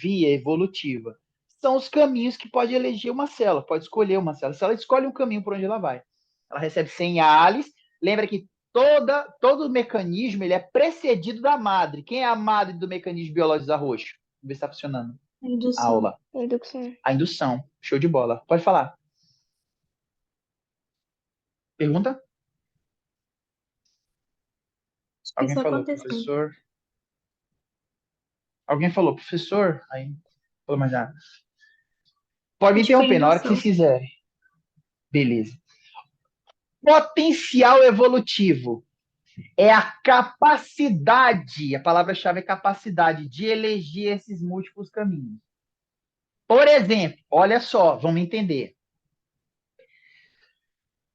evolutiva são os caminhos que pode eleger uma célula, pode escolher uma célula. Se ela escolhe um caminho por onde ela vai, ela recebe 100 ALIs. Lembra que todo mecanismo ele é precedido da madre. Quem é a madre do mecanismo biológico de arroxo? Vamos ver se está funcionando. Indução. Aula. Indução. A indução. Show de bola. Pode falar. Pergunta? Alguém Só falou, contestando. professor? Alguém falou, professor? Aí, falou mais nada. Pode me Acho que foi interromper na hora que indução. vocês quiserem. Beleza. Potencial evolutivo é a capacidade, a palavra-chave é capacidade de elegir esses múltiplos caminhos. Por exemplo, olha só, vamos entender.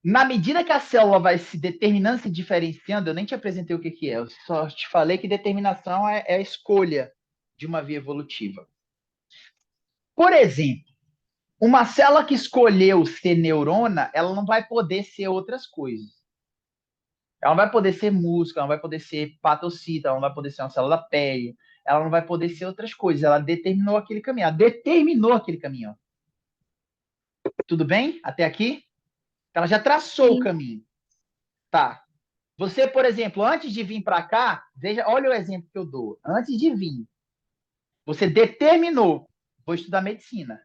Na medida que a célula vai se determinando, se diferenciando, eu nem te apresentei o que é, eu só te falei que determinação é a escolha de uma via evolutiva. Por exemplo, uma célula que escolheu ser neurona, ela não vai poder ser outras coisas. Ela não vai poder ser músculo, ela não vai poder ser hepatocito, ela não vai poder ser uma célula da pele, ela não vai poder ser outras coisas. Ela determinou aquele caminho. Ela determinou aquele caminho. Tudo bem? Até aqui? Ela já traçou Sim. o caminho. Tá. Você, por exemplo, antes de vir para cá, veja, olha o exemplo que eu dou. Antes de vir, você determinou, vou estudar medicina.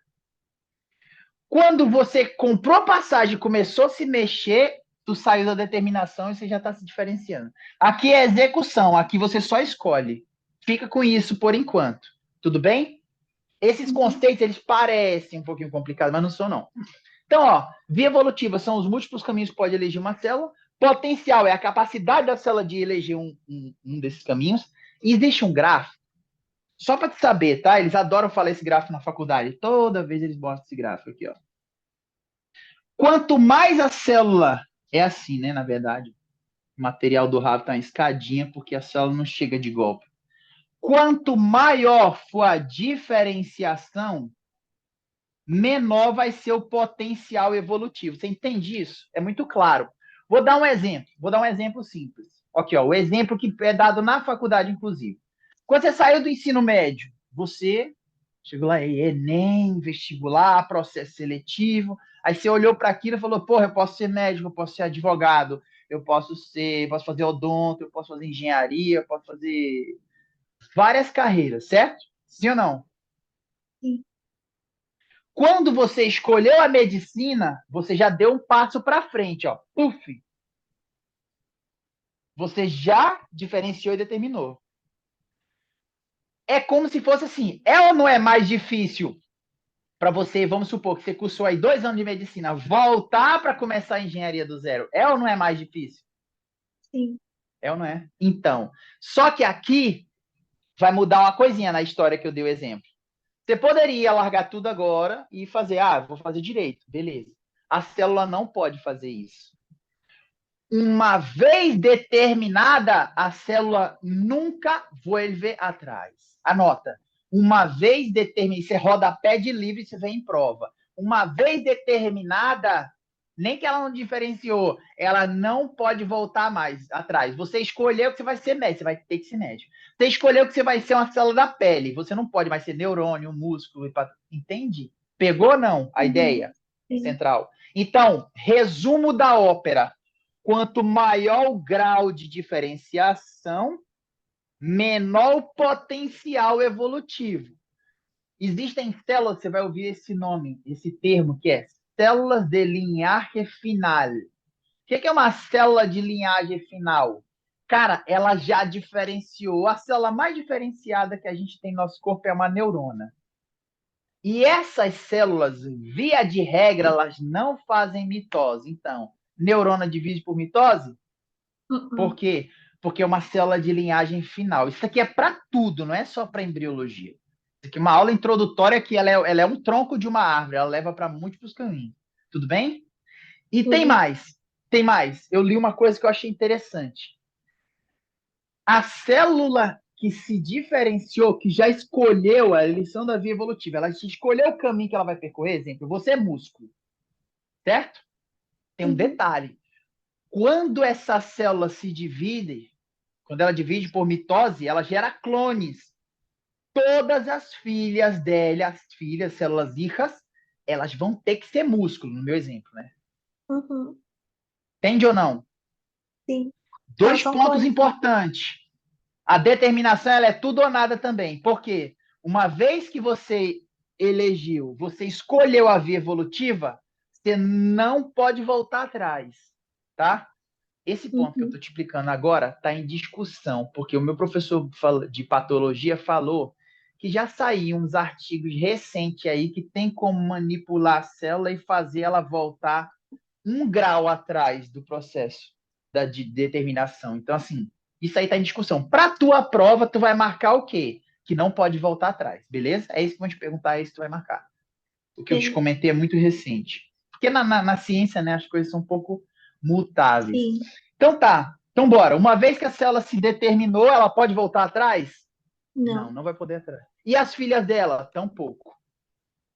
Quando você comprou passagem e começou a se mexer, tu saiu da determinação e você já está se diferenciando. Aqui é execução, aqui você só escolhe. Fica com isso por enquanto. Tudo bem? Esses conceitos, eles parecem um pouquinho complicados, mas não são, não. Então, ó, via evolutiva são os múltiplos caminhos que pode eleger uma célula. Potencial é a capacidade da célula de eleger um desses caminhos. E existe um gráfico, só para te saber, tá? Eles adoram falar esse gráfico na faculdade. Toda vez eles mostram esse gráfico aqui, ó. Quanto mais a célula é assim, né? Na verdade, o material do rabo tá em escadinha porque a célula não chega de golpe. Quanto maior for a diferenciação, menor vai ser o potencial evolutivo. Você entende isso? É muito claro. Vou dar um exemplo simples. Aqui, ó, o exemplo que é dado na faculdade, inclusive. Quando você saiu do ensino médio, você chegou lá, Enem, vestibular, processo seletivo, aí você olhou para aquilo e falou, porra, eu posso ser médico, eu posso ser advogado, posso fazer odonto, eu posso fazer engenharia, eu posso fazer várias carreiras, certo? Sim ou não? Sim. Quando você escolheu a medicina, você já deu um passo para frente, ó. Puf! Você já diferenciou e determinou. É como se fosse assim, é ou não é mais difícil para você, vamos supor que você cursou aí 2 anos de medicina, voltar para começar a engenharia do zero, é ou não é mais difícil? Sim. É ou não é? Então, só que aqui vai mudar uma coisinha na história que eu dei o exemplo. Você poderia largar tudo agora e fazer, vou fazer direito, beleza. A célula não pode fazer isso. Uma vez determinada, a célula nunca vuelve atrás. Anota. Uma vez determinada, você roda pé de livre, você vem em prova. Uma vez determinada, nem que ela não diferenciou, ela não pode voltar mais atrás. Você escolheu que você vai ser médico, você vai ter que ser médico. Você escolheu que você vai ser uma célula da pele, você não pode mais ser neurônio, músculo, entende? Pegou não a Uhum. ideia Sim. central? Então, resumo da ópera. Quanto maior o grau de diferenciação, menor o potencial evolutivo. Existem células, você vai ouvir esse nome, esse termo, que é células de linhagem final. O que é uma célula de linhagem final? Cara, ela já diferenciou. A célula mais diferenciada que a gente tem no nosso corpo é uma neurona. E essas células, via de regra, elas não fazem mitose. Então, neurona divide por mitose? Por Uhum. quê? Porque é uma célula de linhagem final. Isso aqui é para tudo, não é só para embriologia. Isso aqui é uma aula introdutória que ela é um tronco de uma árvore, ela leva para múltiplos caminhos. Tudo bem? E tem Tudo. mais. Tem mais. Eu li uma coisa que eu achei interessante. A célula que se diferenciou, que já escolheu a eleição da via evolutiva, ela escolheu o caminho que ela vai percorrer, exemplo, você é músculo, certo? Tem um Uhum. detalhe. Quando essa célula se divide, quando ela divide por mitose, ela gera clones. Todas as filhas dela, as filhas, células hijas, elas vão ter que ser músculo, no meu exemplo, né? Uhum. Entende ou não? Sim. Elas Dois são pontos clones, né? importantes. A determinação ela é tudo ou nada também. Por quê? Uma vez que você elegeu, você escolheu a via evolutiva, você não pode voltar atrás, tá? Esse ponto que eu Uhum. estou te explicando agora está em discussão, porque o meu professor de patologia falou que já saíram uns artigos recentes aí que tem como manipular a célula e fazer ela voltar 1 grau atrás do processo de determinação. Então, assim, isso aí está em discussão. Para a tua prova, tu vai marcar o quê? Que não pode voltar atrás, beleza? É isso que vão te perguntar, é isso que tu vai marcar. O que eu te Beleza. comentei é muito recente. Porque na ciência, né, as coisas são um pouco mutáveis. Sim. Então tá. Então bora. Uma vez que a célula se determinou, ela pode voltar atrás? Não, Não. não vai poder atrás. E as filhas dela? Tampouco.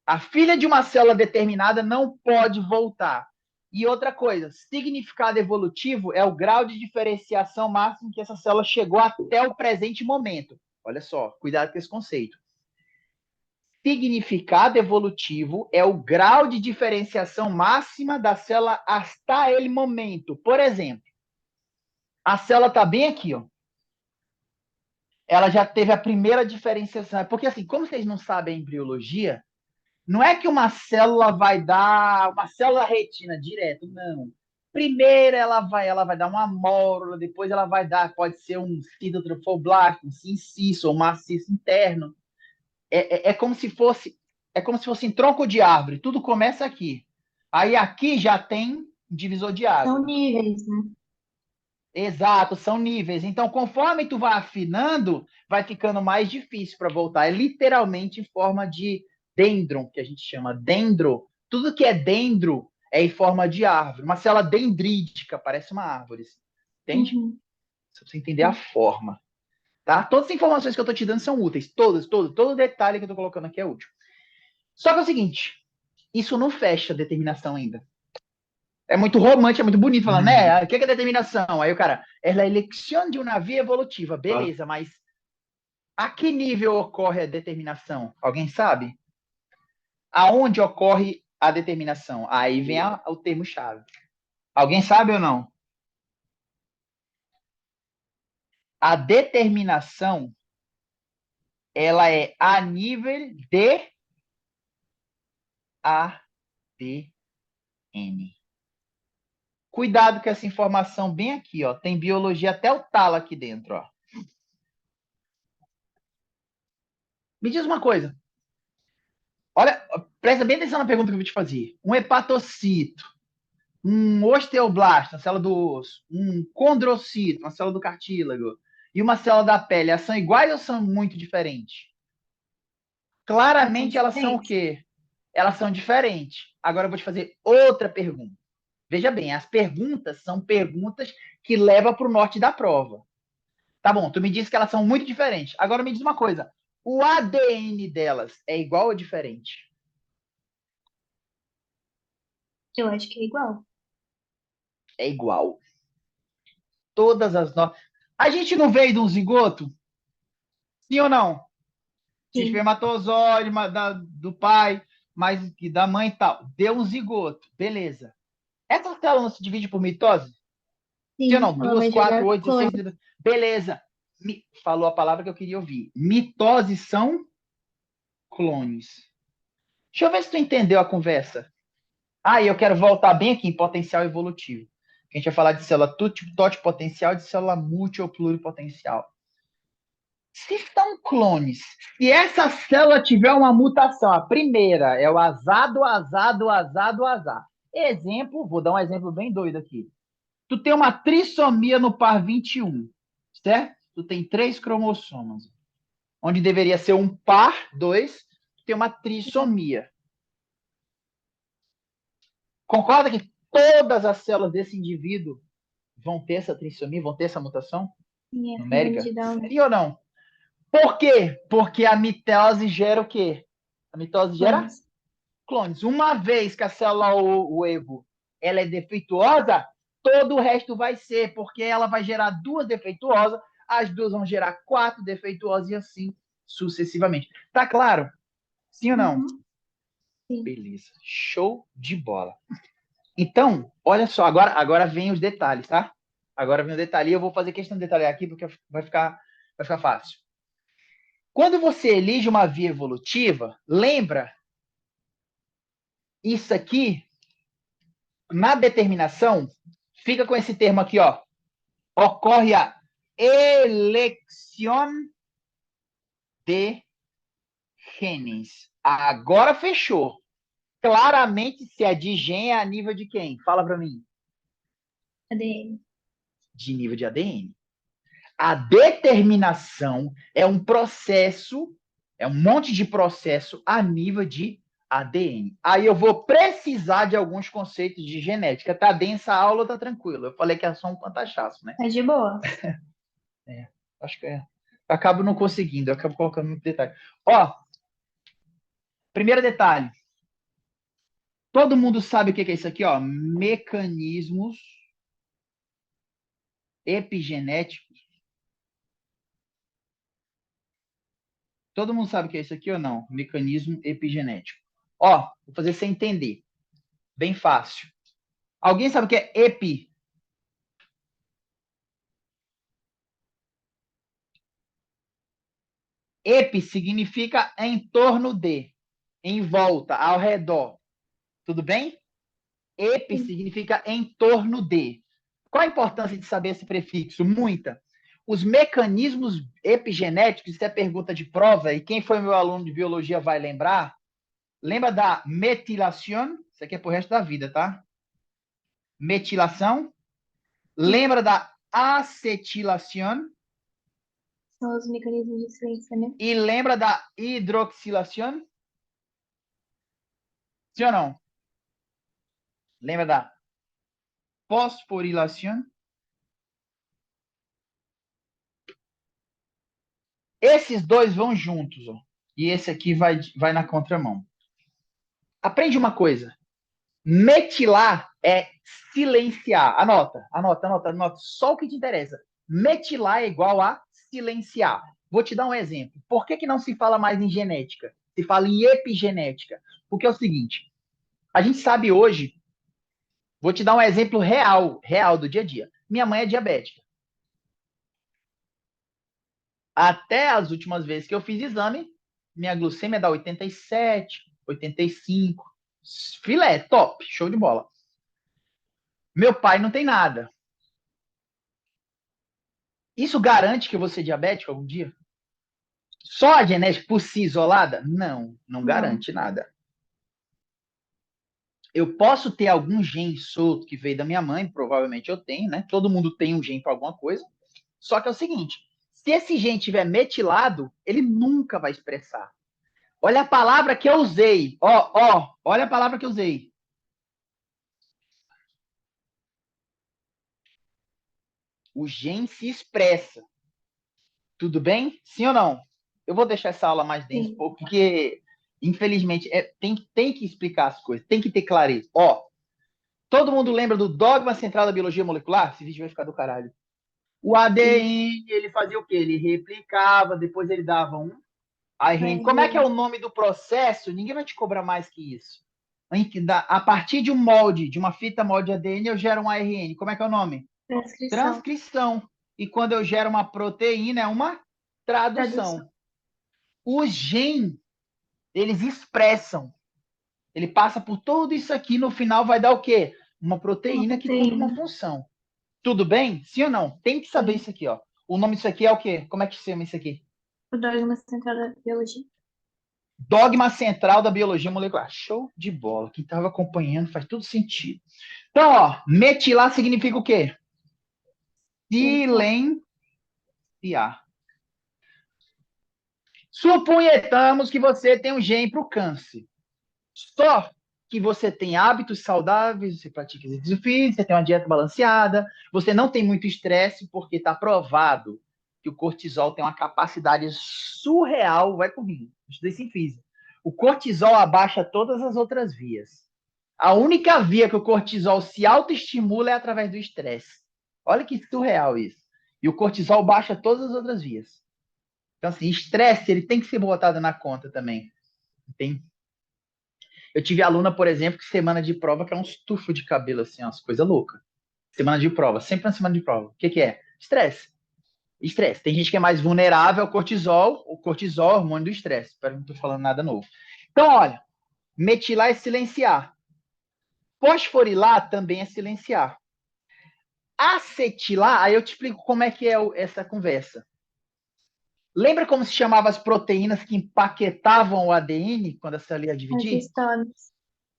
A filha de uma célula determinada não pode voltar. E outra coisa, significado evolutivo é o grau de diferenciação máximo que essa célula chegou até o presente momento. Olha só, cuidado com esse conceito. Significado evolutivo é o grau de diferenciação máxima da célula hasta ele momento. Por exemplo, a célula está bem aqui, ó. Ela já teve a primeira diferenciação. Porque assim, como vocês não sabem a embriologia, não é que uma célula vai dar uma célula retina direto, não. Primeiro ela vai dar uma mórula, depois ela vai dar, pode ser um citotrofoblasto, um cinciso, ou um maciço interno. É como se fosse em tronco de árvore. Tudo começa aqui. Aí aqui já tem divisor de São água. níveis, né? Exato, são níveis. Então, conforme tu vai afinando, vai ficando mais difícil para voltar. É literalmente em forma de dendron, que a gente chama dendro. Tudo que é dendro é em forma de árvore. Uma célula dendrítica, parece uma árvore. Entende? Uhum. Só pra você entender a Sim. forma. Tá? Todas as informações que eu estou te dando são úteis. Todas, todo detalhe que eu estou colocando aqui é útil. Só que é o seguinte, isso não fecha a determinação ainda. É muito romântico, é muito bonito falando, né? O que é determinação? Aí o cara, é a eleição de uma via evolutiva. Beleza, mas a que nível ocorre a determinação? Alguém sabe? Aonde ocorre a determinação? Aí vem o termo-chave. Alguém sabe ou não? A determinação, ela é a nível de ADN. Cuidado com essa informação bem aqui, ó. Tem biologia até o talo aqui dentro, ó. Me diz uma coisa. Olha, presta bem atenção na pergunta que eu vou te fazer. Um hepatocito, um osteoblasto, uma célula do osso, um condrocito, uma célula do cartílago, e uma célula da pele, elas são iguais ou são muito diferentes? Claramente elas são o quê? Elas são diferentes. Agora eu vou te fazer outra pergunta. Veja bem, as perguntas são perguntas que levam para o norte da prova. Tá bom, tu me disse que elas são muito diferentes. Agora me diz uma coisa. O ADN delas é igual ou diferente? Eu acho que é igual. É igual. Todas as nossas. A gente não veio de um zigoto? Sim ou não? De Sim, espermatozoide do pai, mas da mãe e tal. Deu um zigoto. Beleza. Essa célula não se divide por mitose? Sim ou sim. não? Ela 2, vai 4, gerar 8, clone. 16. Beleza. Falou a palavra que eu queria ouvir. Mitose são clones. Deixa eu ver se tu entendeu a conversa. E eu quero voltar bem aqui em potencial evolutivo. A gente vai falar de célula totipotencial e de célula multi ou pluripotencial. Se são clones, se essa célula tiver uma mutação, a primeira é o azado, azado, azado, azar. Exemplo, vou dar um exemplo bem doido aqui. Tu tem uma trissomia no par 21, certo? Tu tem 3 cromossomas. Onde deveria ser um par, 2, tu tem uma trissomia. Concorda que todas as células desse indivíduo vão ter essa trissomia, vão ter essa mutação Sim, é numérica? de dar Sim ou não? Por quê? Porque a mitose gera o quê? A mitose gera clones. clones. Uma vez que a célula o Evo ela é defeituosa, todo o resto vai ser, porque ela vai gerar 2 defeituosas, as 2 vão gerar 4 defeituosas e assim sucessivamente. Tá claro? Sim ou não? Uhum. Sim. Beleza. Show de bola. Então, olha só, agora vem os detalhes, tá? Agora vem o detalhe. E eu vou fazer questão de detalhar aqui porque vai ficar fácil. Quando você elige uma via evolutiva, lembra isso aqui na determinação, fica com esse termo aqui, ó. Ocorre a eleição de genes. Agora fechou. Claramente, se é de gen, é a nível de quem? Fala para mim. ADN. De nível de ADN. A determinação é um processo, é um monte de processo a nível de ADN. Aí eu vou precisar de alguns conceitos de genética. Tá densa a aula, tá tranquilo. Eu falei que é só um pantachaço, né? É de boa. Acho que é. Eu acabo não conseguindo, eu acabo colocando muito detalhe. Ó, primeiro detalhe. Todo mundo sabe o que é isso aqui, ó? Mecanismos epigenéticos. Todo mundo sabe o que é isso aqui ou não? Mecanismo epigenético. Ó, vou fazer você entender. Bem fácil. Alguém sabe o que é epi? Epi significa em torno de, em volta, ao redor. Tudo bem? Epi Sim. significa em torno de. Qual a importância de saber esse prefixo? Muita. Os mecanismos epigenéticos, isso é pergunta de prova, e quem foi meu aluno de biologia vai lembrar. Lembra da metilação? Isso aqui é pro resto da vida, tá? Metilação. Sim. Lembra da acetilação? São os mecanismos de silenciamento. E lembra da hidroxilação? Sim ou não? Lembra da fosforilação? Esses dois vão juntos, ó. E esse aqui vai na contramão. Aprende uma coisa. Metilar é silenciar. Anota. Só o que te interessa. Metilar é igual a silenciar. Vou te dar um exemplo. Por que não se fala mais em genética? Se fala em epigenética. Porque é o seguinte, a gente sabe hoje, vou te dar um exemplo real do dia a dia. Minha mãe é diabética. Até as últimas vezes que eu fiz exame, minha glucemia dá 87, 85. Filé, top, show de bola. Meu pai não tem nada. Isso garante que eu vou ser diabético algum dia? Só a genética por si isolada? Não garante nada. Eu posso ter algum gene solto que veio da minha mãe, provavelmente eu tenho, né? Todo mundo tem um gene para alguma coisa. Só que é o seguinte, se esse gene tiver metilado, ele nunca vai expressar. Olha a palavra que eu usei. Olha a palavra que eu usei. O gene se expressa. Tudo bem? Sim ou não? Eu vou deixar essa aula mais densa, porque, infelizmente, tem que explicar as coisas, tem que ter clareza. Todo mundo lembra do dogma central da biologia molecular? Esse vídeo vai ficar do caralho. O ADN, ele fazia o quê? Ele replicava, depois ele dava um ARN. Como é que é o nome do processo? Ninguém vai te cobrar mais que isso. A partir de um molde, de uma fita molde ADN, eu gero um ARN. Como é que é o nome? Transcrição. E quando eu gero uma proteína, é uma tradução. Os genes, eles expressam. Ele passa por tudo isso aqui, no final vai dar o quê? Uma proteína que cumpre uma função. Tudo bem? Sim ou não? Tem que saber isso aqui, ó. O nome disso aqui é o quê? Como é que se chama isso aqui? O dogma central da biologia. Dogma central da biologia molecular. Show de bola. Quem estava acompanhando faz tudo sentido. Então, metilar significa o quê? Silenciar. Suponhamos que você tem um gene para o câncer. Só que você tem hábitos saudáveis, você pratica exercício físico, você tem uma dieta balanceada, você não tem muito estresse, porque está provado que o cortisol tem uma capacidade surreal. Vai comigo, estudei isso em física. O cortisol abaixa todas as outras vias. A única via que o cortisol se autoestimula é através do estresse. Olha que surreal isso. E o cortisol baixa todas as outras vias. Então, assim, estresse, ele tem que ser botado na conta também. Tem. Eu tive aluna, por exemplo, que semana de prova que é um estufo de cabelo, assim, umas coisas loucas. Semana de prova, sempre na semana de prova. O que é? Estresse. Estresse. Tem gente que é mais vulnerável ao cortisol, hormônio do estresse. Espero que não estou falando nada novo. Então, olha, metilar é silenciar. Fosforilar também é silenciar. Acetilar, aí eu te explico como é que é essa conversa. Lembra como se chamava as proteínas que empaquetavam o ADN quando a célula ia dividir? As histonas.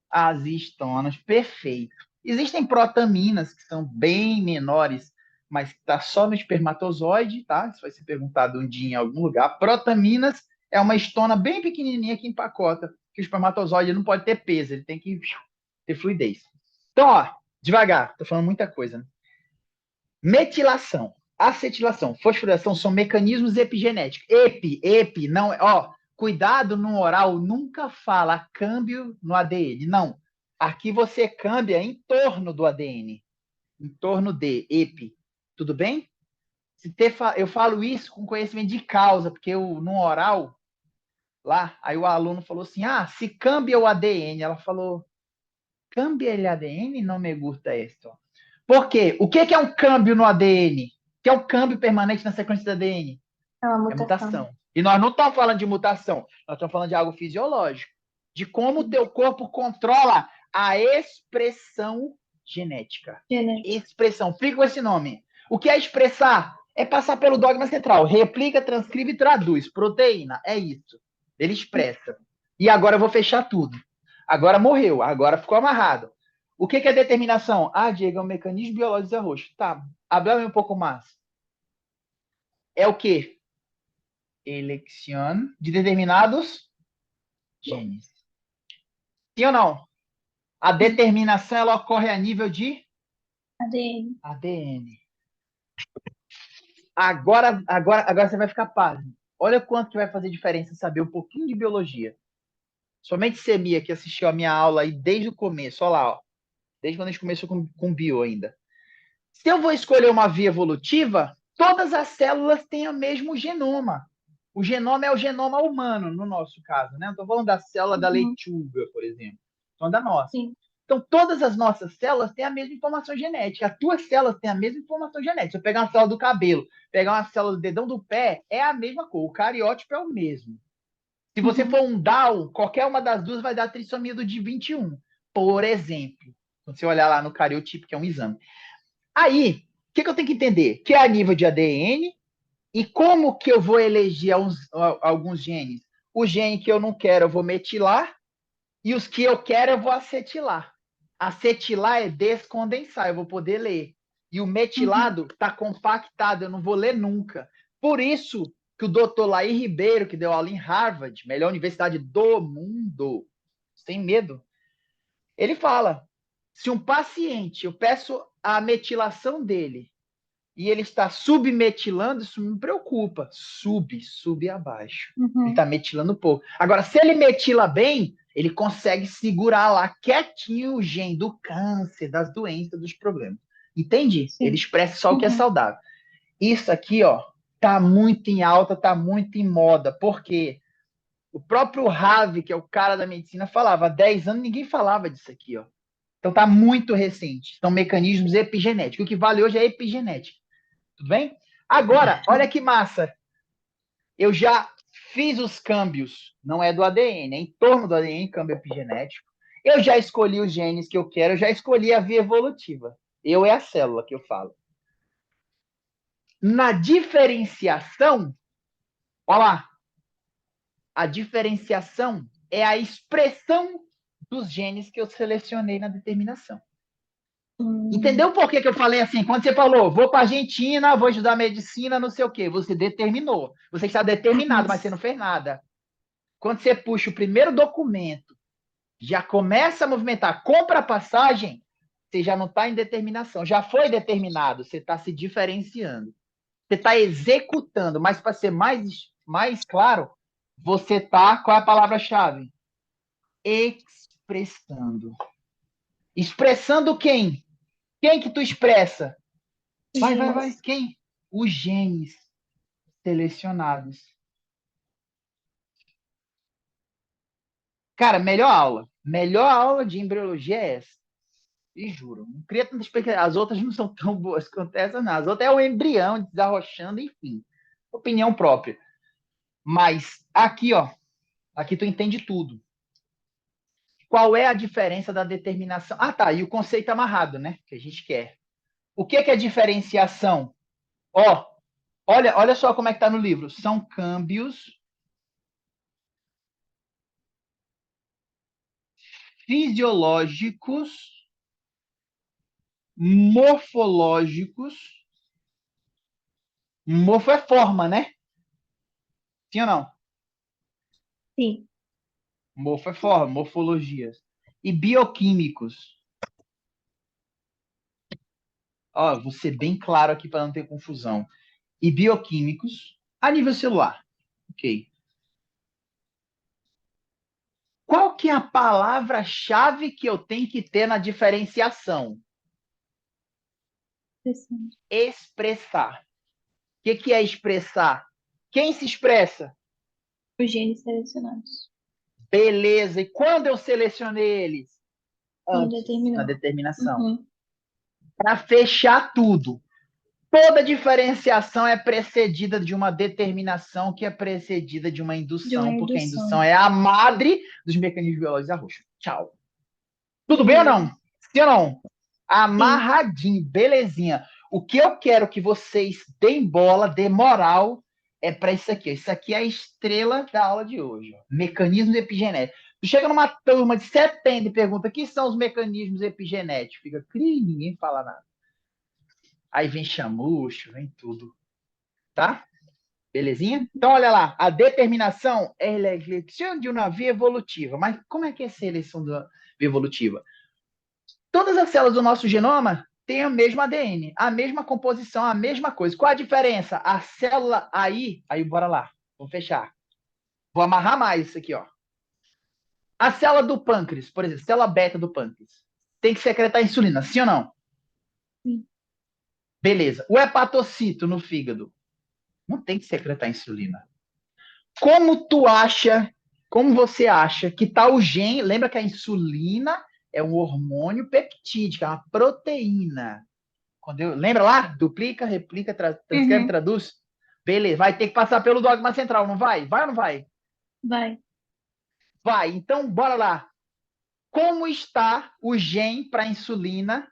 As histonas, perfeito. Existem protaminas que são bem menores, mas que está só no espermatozoide, tá? Isso vai ser perguntado um dia em algum lugar. Protaminas é uma histona bem pequenininha que empacota, que o espermatozoide não pode ter peso, ele tem que ter fluidez. Então, devagar, tô falando muita coisa, né? Metilação, acetilação, fosforilação são mecanismos epigenéticos. Epi, não, cuidado no oral, nunca fala câmbio no ADN, não. Aqui você câmbia em torno do ADN, em torno de epi. Tudo bem? Eu falo isso com conhecimento de causa, porque no oral, lá, aí o aluno falou assim, se câmbia o ADN. Ela falou, câmbia o ADN? Não me gusta isso. Por quê? O que é um câmbio no ADN? O que é um câmbio permanente na sequência do ADN? É uma É mutação. mutação. E nós não estamos falando de mutação, nós estamos falando de algo fisiológico, de como o teu corpo controla a expressão genética. Expressão, fica com esse nome. O que é expressar? É passar pelo dogma central. Replica, transcreve e traduz. Proteína, é isso. Ele expressa. E agora eu vou fechar tudo. Agora morreu, agora ficou amarrado. O que é determinação? Diego, é um mecanismo biológico de arroz. Tá, háblame um pouco mais. É o quê? Elección de determinados genes. Sim ou não? A determinação ela ocorre a nível de ADN. Agora você vai ficar pasmo. Olha quanto que vai fazer diferença saber um pouquinho de biologia. Somente você, Mia, que assistiu a minha aula aí desde o começo, olha lá, ó, desde quando a gente começou com bio ainda. Se eu vou escolher uma via evolutiva, todas as células têm o mesmo genoma. O genoma é o genoma humano, no nosso caso, né? Não estou falando da célula da Uhum. leituga, por exemplo. Estou falando da nossa. Sim. Então, todas as nossas células têm a mesma informação genética. As tuas células têm a mesma informação genética. Se eu pegar uma célula do cabelo, pegar uma célula do dedão do pé, é a mesma cor. O cariótipo é o mesmo. Se você Uhum. for um Down, qualquer uma das duas vai dar trissomia do D21, por exemplo. Quando você olhar lá no cariotipo, que é um exame. Aí, o que eu tenho que entender? Que é a nível de ADN e como que eu vou eleger alguns genes. O gene que eu não quero, eu vou metilar, e os que eu quero, eu vou acetilar. Acetilar é descondensar, eu vou poder ler. E o Uhum. metilado está compactado, eu não vou ler nunca. Por isso que o doutor Laí Ribeiro, que deu aula em Harvard, melhor universidade do mundo, sem medo, ele fala, se um paciente, eu peço a metilação dele, e ele está submetilando, isso me preocupa. Sub abaixo. Ele Uhum. está metilando pouco. Agora, se ele metila bem, ele consegue segurar lá quietinho o gene do câncer, das doenças, dos problemas. Entende? Ele Sim. expressa só o que é Uhum. saudável. Isso aqui, ó, tá muito em alta, tá muito em moda. Por quê? O próprio Ravi, que é o cara da medicina, falava. Há 10 anos ninguém falava disso aqui, ó. Então tá muito recente. São mecanismos epigenéticos. O que vale hoje é epigenética. Tudo bem? Agora, olha que massa. Eu já fiz os câmbios, não é do ADN, é em torno do ADN, câmbio epigenético. Eu já escolhi os genes que eu quero, eu já escolhi a via evolutiva. Eu é a célula que eu falo. Na diferenciação, olha lá, a diferenciação é a expressão dos genes que eu selecionei na determinação. Hum. Entendeu por que eu falei assim? Quando você falou, vou para a Argentina, vou estudar medicina, não sei o quê, você determinou. Você está determinado, mas você não fez nada. Quando você puxa o primeiro documento, já começa a movimentar, compra a passagem, você já não está em determinação. Já foi determinado, você está se diferenciando. Você está executando, mas para ser mais claro, você está, qual é a palavra-chave? Expressando. Expressando quem? Quem que tu expressa? Vai. Genes. Quem? Os genes selecionados. Cara, melhor aula. Melhor aula de embriologia é essa. E juro. Não cria tanta expectativa. As outras não são tão boas quanto essa, não. As outras é o embrião desarrochando, enfim. Opinião própria. Mas aqui, ó. Aqui tu entende tudo. Qual é a diferença da determinação? Ah, tá. E o conceito amarrado, né? Que a gente quer. O que é diferenciação? Ó, olha só como é que tá no livro. São câmbios fisiológicos, morfológicos. Morfo é forma, né? Sim ou não? Sim. Morfo é forma, morfologias. E bioquímicos. Ó, vou ser bem claro aqui para não ter confusão. E bioquímicos a nível celular. Ok. Qual que é a palavra-chave que eu tenho que ter na diferenciação? Interessante. Expressar. O que é expressar? Quem se expressa? Os genes selecionados. Beleza. E quando eu selecionei eles? Quando Antes, na determinou. determinação. Uhum. Para fechar tudo. Toda diferenciação é precedida de uma determinação que é precedida de uma De uma indução, porque a indução indução. é a madre dos mecanismos biológicos da roxa. Tchau. Tudo bem ou não? Beleza. Sim ou não? Sim. Amarradinho, belezinha. O que eu quero que vocês deem bola, dê moral, é para isso aqui. Isso aqui é a estrela da aula de hoje. Ó. Mecanismos epigenéticos. Tu chega numa turma de 70 e pergunta o que são os mecanismos epigenéticos. Fica, ninguém fala nada. Aí vem chamucho, vem tudo. Tá? Belezinha? Então, olha lá. A determinação é a eleição de uma via evolutiva. Mas como é que é essa eleição da via evolutiva? Todas as células do nosso genoma têm o mesmo ADN, a mesma composição, a mesma coisa. Qual a diferença? A célula aí bora lá. Vamos fechar. Vou amarrar mais isso aqui, ó. A célula do pâncreas, por exemplo, célula beta do pâncreas, tem que secretar insulina, sim ou não? Sim. Beleza. O hepatocito no fígado não tem que secretar insulina. Como tu acha, como você acha que tá o gene? Lembra que a insulina é um hormônio peptídico, é uma proteína. Lembra lá? Duplica, replica, transcreve, Uhum. traduz. Beleza, vai ter que passar pelo dogma central, não vai? Vai ou não vai? Vai. Vai. Então, bora lá. Como está o gene para insulina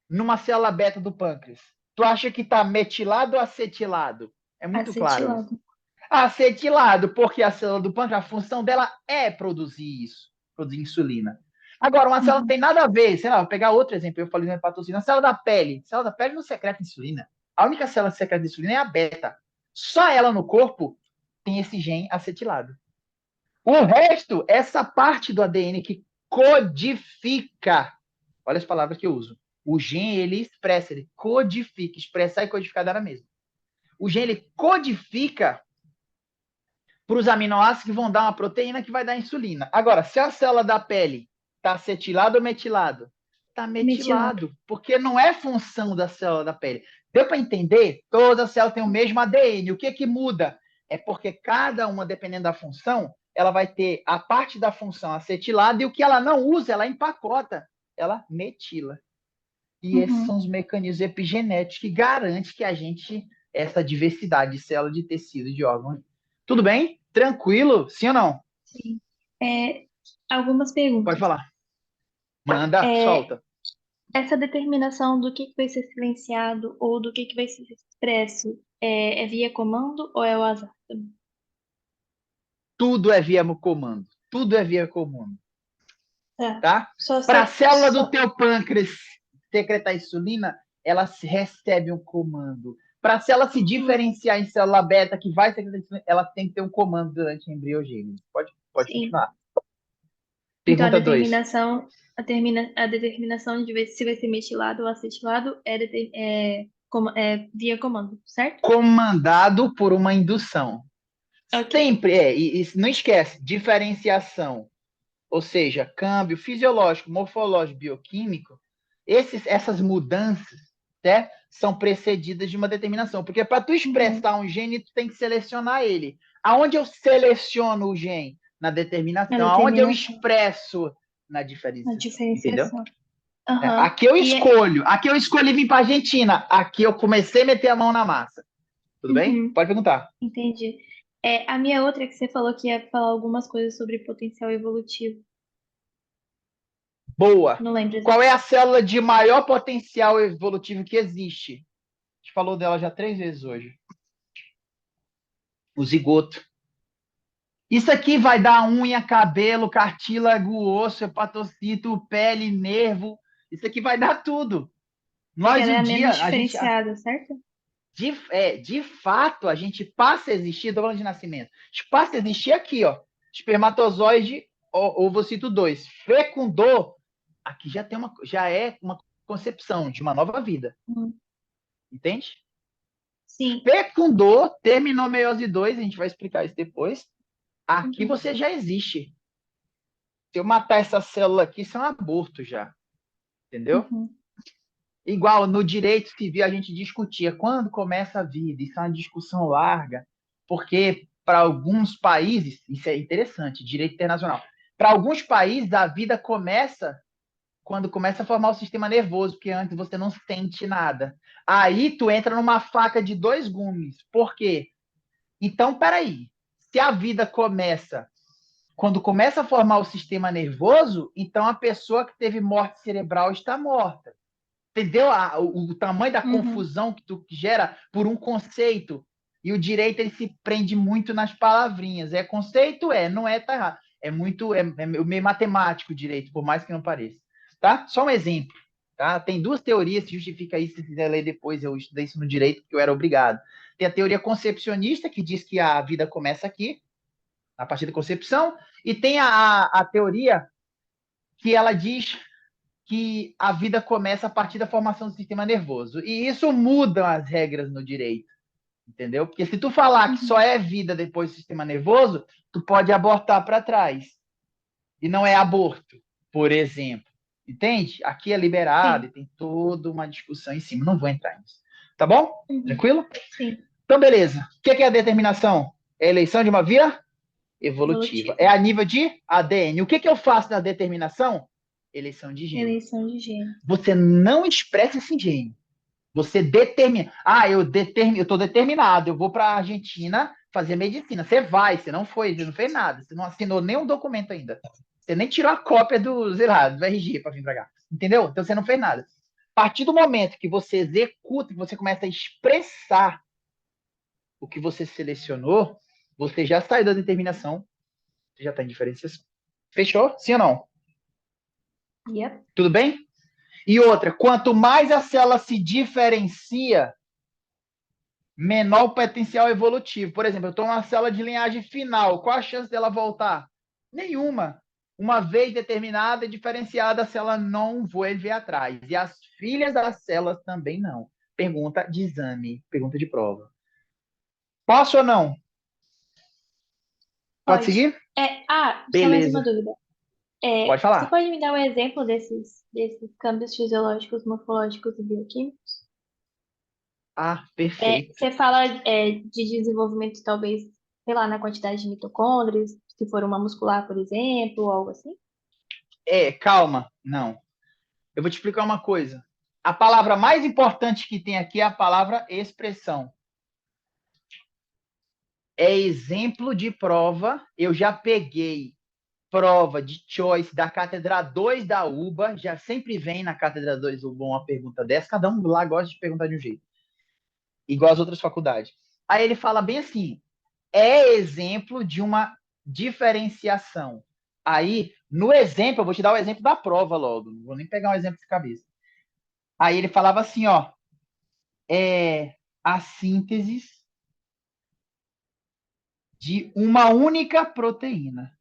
numa célula beta do pâncreas? Tu acha que está metilado ou acetilado? É muito claro isso. Acetilado. Acetilado, porque a célula do pâncreas, a função dela é produzir isso, produzir insulina. Agora, uma célula não Uhum. tem nada a ver, sei lá, vou pegar outro exemplo, eu falei no hepatocina, a célula da pele não secreta insulina. A única célula que secreta insulina é a beta. Só ela no corpo tem esse gene acetilado. O resto, essa parte do ADN que codifica, olha as palavras que eu uso. O gene, ele expressa, ele codifica, expressar e codificar era mesmo. O gene, ele codifica para os aminoácidos que vão dar uma proteína que vai dar insulina. Agora, se a célula da pele está acetilado ou metilado? Está Metilado. metilado, porque não é função da célula da pele. Deu para entender? Todas as células têm o mesmo ADN. O que muda? É porque cada uma, dependendo da função, ela vai ter a parte da função acetilada e o que ela não usa, ela empacota, ela metila. E esses Uhum. são os mecanismos epigenéticos que garantem que a gente, essa diversidade de célula, de tecido, de órgão. Tudo bem? Tranquilo? Sim ou não? Sim. É, algumas Pode perguntas. falar. Manda, É, solta. essa determinação do que vai ser silenciado ou do que vai ser expresso é via comando ou é o azar também? Tudo é via comando. Tudo é via comando. Tá. Tá? Só Para a sei. célula do teu pâncreas secretar insulina, ela recebe um comando. Para a célula se Uhum. diferenciar em célula beta que vai secretar insulina, ela tem que ter um comando durante a embriogênese. Pode Sim. continuar. Então Pergunta 2. a determinação de ver se vai ser metilado ou acetilado é via comando, certo? Comandado por uma indução. Ok. Sempre é, e não esquece, diferenciação, ou seja, câmbio fisiológico, morfológico, bioquímico, essas mudanças, né, são precedidas de uma determinação. Porque para tu Uhum. expressar um gene, tu tem que selecionar ele. Aonde eu seleciono o gene? Na A determinação. Aonde eu determinação, expresso? Na a diferenciação. Entendeu? diferenciação. Aham. Aqui eu E é, escolho. Aqui eu escolhi vir para a Argentina. Aqui eu comecei a meter a mão na massa. Tudo bem? uhum, Pode perguntar. entendi. A minha outra é que você falou que ia falar algumas coisas sobre potencial evolutivo. Boa. Não lembro Qual é exatamente. a célula de maior potencial evolutivo que existe? A gente falou dela já 3 vezes hoje. O zigoto. Isso aqui vai dar unha, cabelo, cartílago, osso, hepatocito, pele, nervo. Isso aqui vai dar tudo. Porque Nós ela é um a menos dia, a gente, diferenciada, certo? de fato, a gente passa a existir, estou falando de nascimento, a gente passa a existir aqui, ó. Espermatozoide, ovocito 2. Fecundou, aqui já é uma concepção de uma nova vida. Uhum. Entende? Sim. Fecundou, terminou meiose 2, a gente vai explicar isso depois. Aqui Uhum. você já existe. Se eu matar essa célula aqui, isso é um aborto já. Entendeu? Uhum. Igual no direito civil a gente discutia quando começa a vida. Isso é uma discussão larga, porque para alguns países, isso é interessante, direito internacional. Para alguns países, a vida começa quando começa a formar o sistema nervoso, porque antes você não sente nada. Aí tu entra numa faca de 2 gumes. Por quê? Então, peraí. Se a vida começa quando começa a formar o sistema nervoso, então a pessoa que teve morte cerebral está morta. Entendeu o tamanho da Uhum. confusão que tu gera por um conceito? E o direito ele se prende muito nas palavrinhas. É conceito? Não é, tá errado. É meio matemático o direito, por mais que não pareça. Tá? Só um exemplo. Tá? Tem 2 teorias que justificam isso, se quiser ler depois, eu estudei isso no direito, porque eu era obrigado. Tem a teoria concepcionista, que diz que a vida começa aqui, a partir da concepção, e tem a teoria que ela diz que a vida começa a partir da formação do sistema nervoso. E isso muda as regras no direito, entendeu? Porque se tu falar que só Uhum. é vida depois do sistema nervoso, tu pode abortar para trás. e não é aborto, por exemplo. Entende? Aqui é liberado Sim. e tem toda uma discussão em cima. Não vou entrar nisso. Tá bom? Uhum. Tranquilo? Sim. Então, beleza. O que é a determinação? É a eleição de uma via evolutiva. É Evolutivo. a nível de ADN. O que eu faço na determinação? Eleição de gene. Eleição de gênero. Você não expressa esse gene. Você determina. Ah, eu estou determinado, eu vou para a Argentina fazer medicina. Você vai, você não foi, você não fez nada, você não assinou nenhum documento ainda. Você nem tirou a cópia do, sei lá, do RG para vir para cá. Entendeu? Então você não fez nada. A partir do momento que você executa, que você começa a expressar o que você selecionou, você já saiu da determinação, você já está em diferenciação. Fechou? Sim ou não? Yep. Tudo bem? E outra, quanto mais a célula se diferencia, menor o potencial evolutivo. Por exemplo, eu estou numa célula de linhagem final. Qual a chance dela voltar? Nenhuma. Uma vez determinada e diferenciada, a célula não vai atrás. E as filhas das células também não. Pergunta de exame, pergunta de prova. Posso ou não? Pode Pode. seguir? Só mais uma Beleza. dúvida. Pode Você falar. pode me dar um exemplo desses câmbios fisiológicos, morfológicos e bioquímicos? Ah, perfeito. Você fala de desenvolvimento, talvez, sei lá, na quantidade de mitocôndrias, se for uma muscular, por exemplo, ou algo assim? Calma. Não. Eu vou te explicar uma coisa. A palavra mais importante que tem aqui é a palavra expressão. É exemplo de prova. Eu já peguei prova de choice da Cátedra 2 da UBA. Já sempre vem na Cátedra 2 UBA uma pergunta dessa. Cada um lá gosta de perguntar de um jeito. Igual as outras faculdades. Aí ele fala bem assim: é exemplo de uma diferenciação. Aí, no exemplo, eu vou te dar o exemplo da prova logo. Não vou nem pegar um exemplo de cabeça. Aí ele falava assim, ó, a síntese de uma única proteína.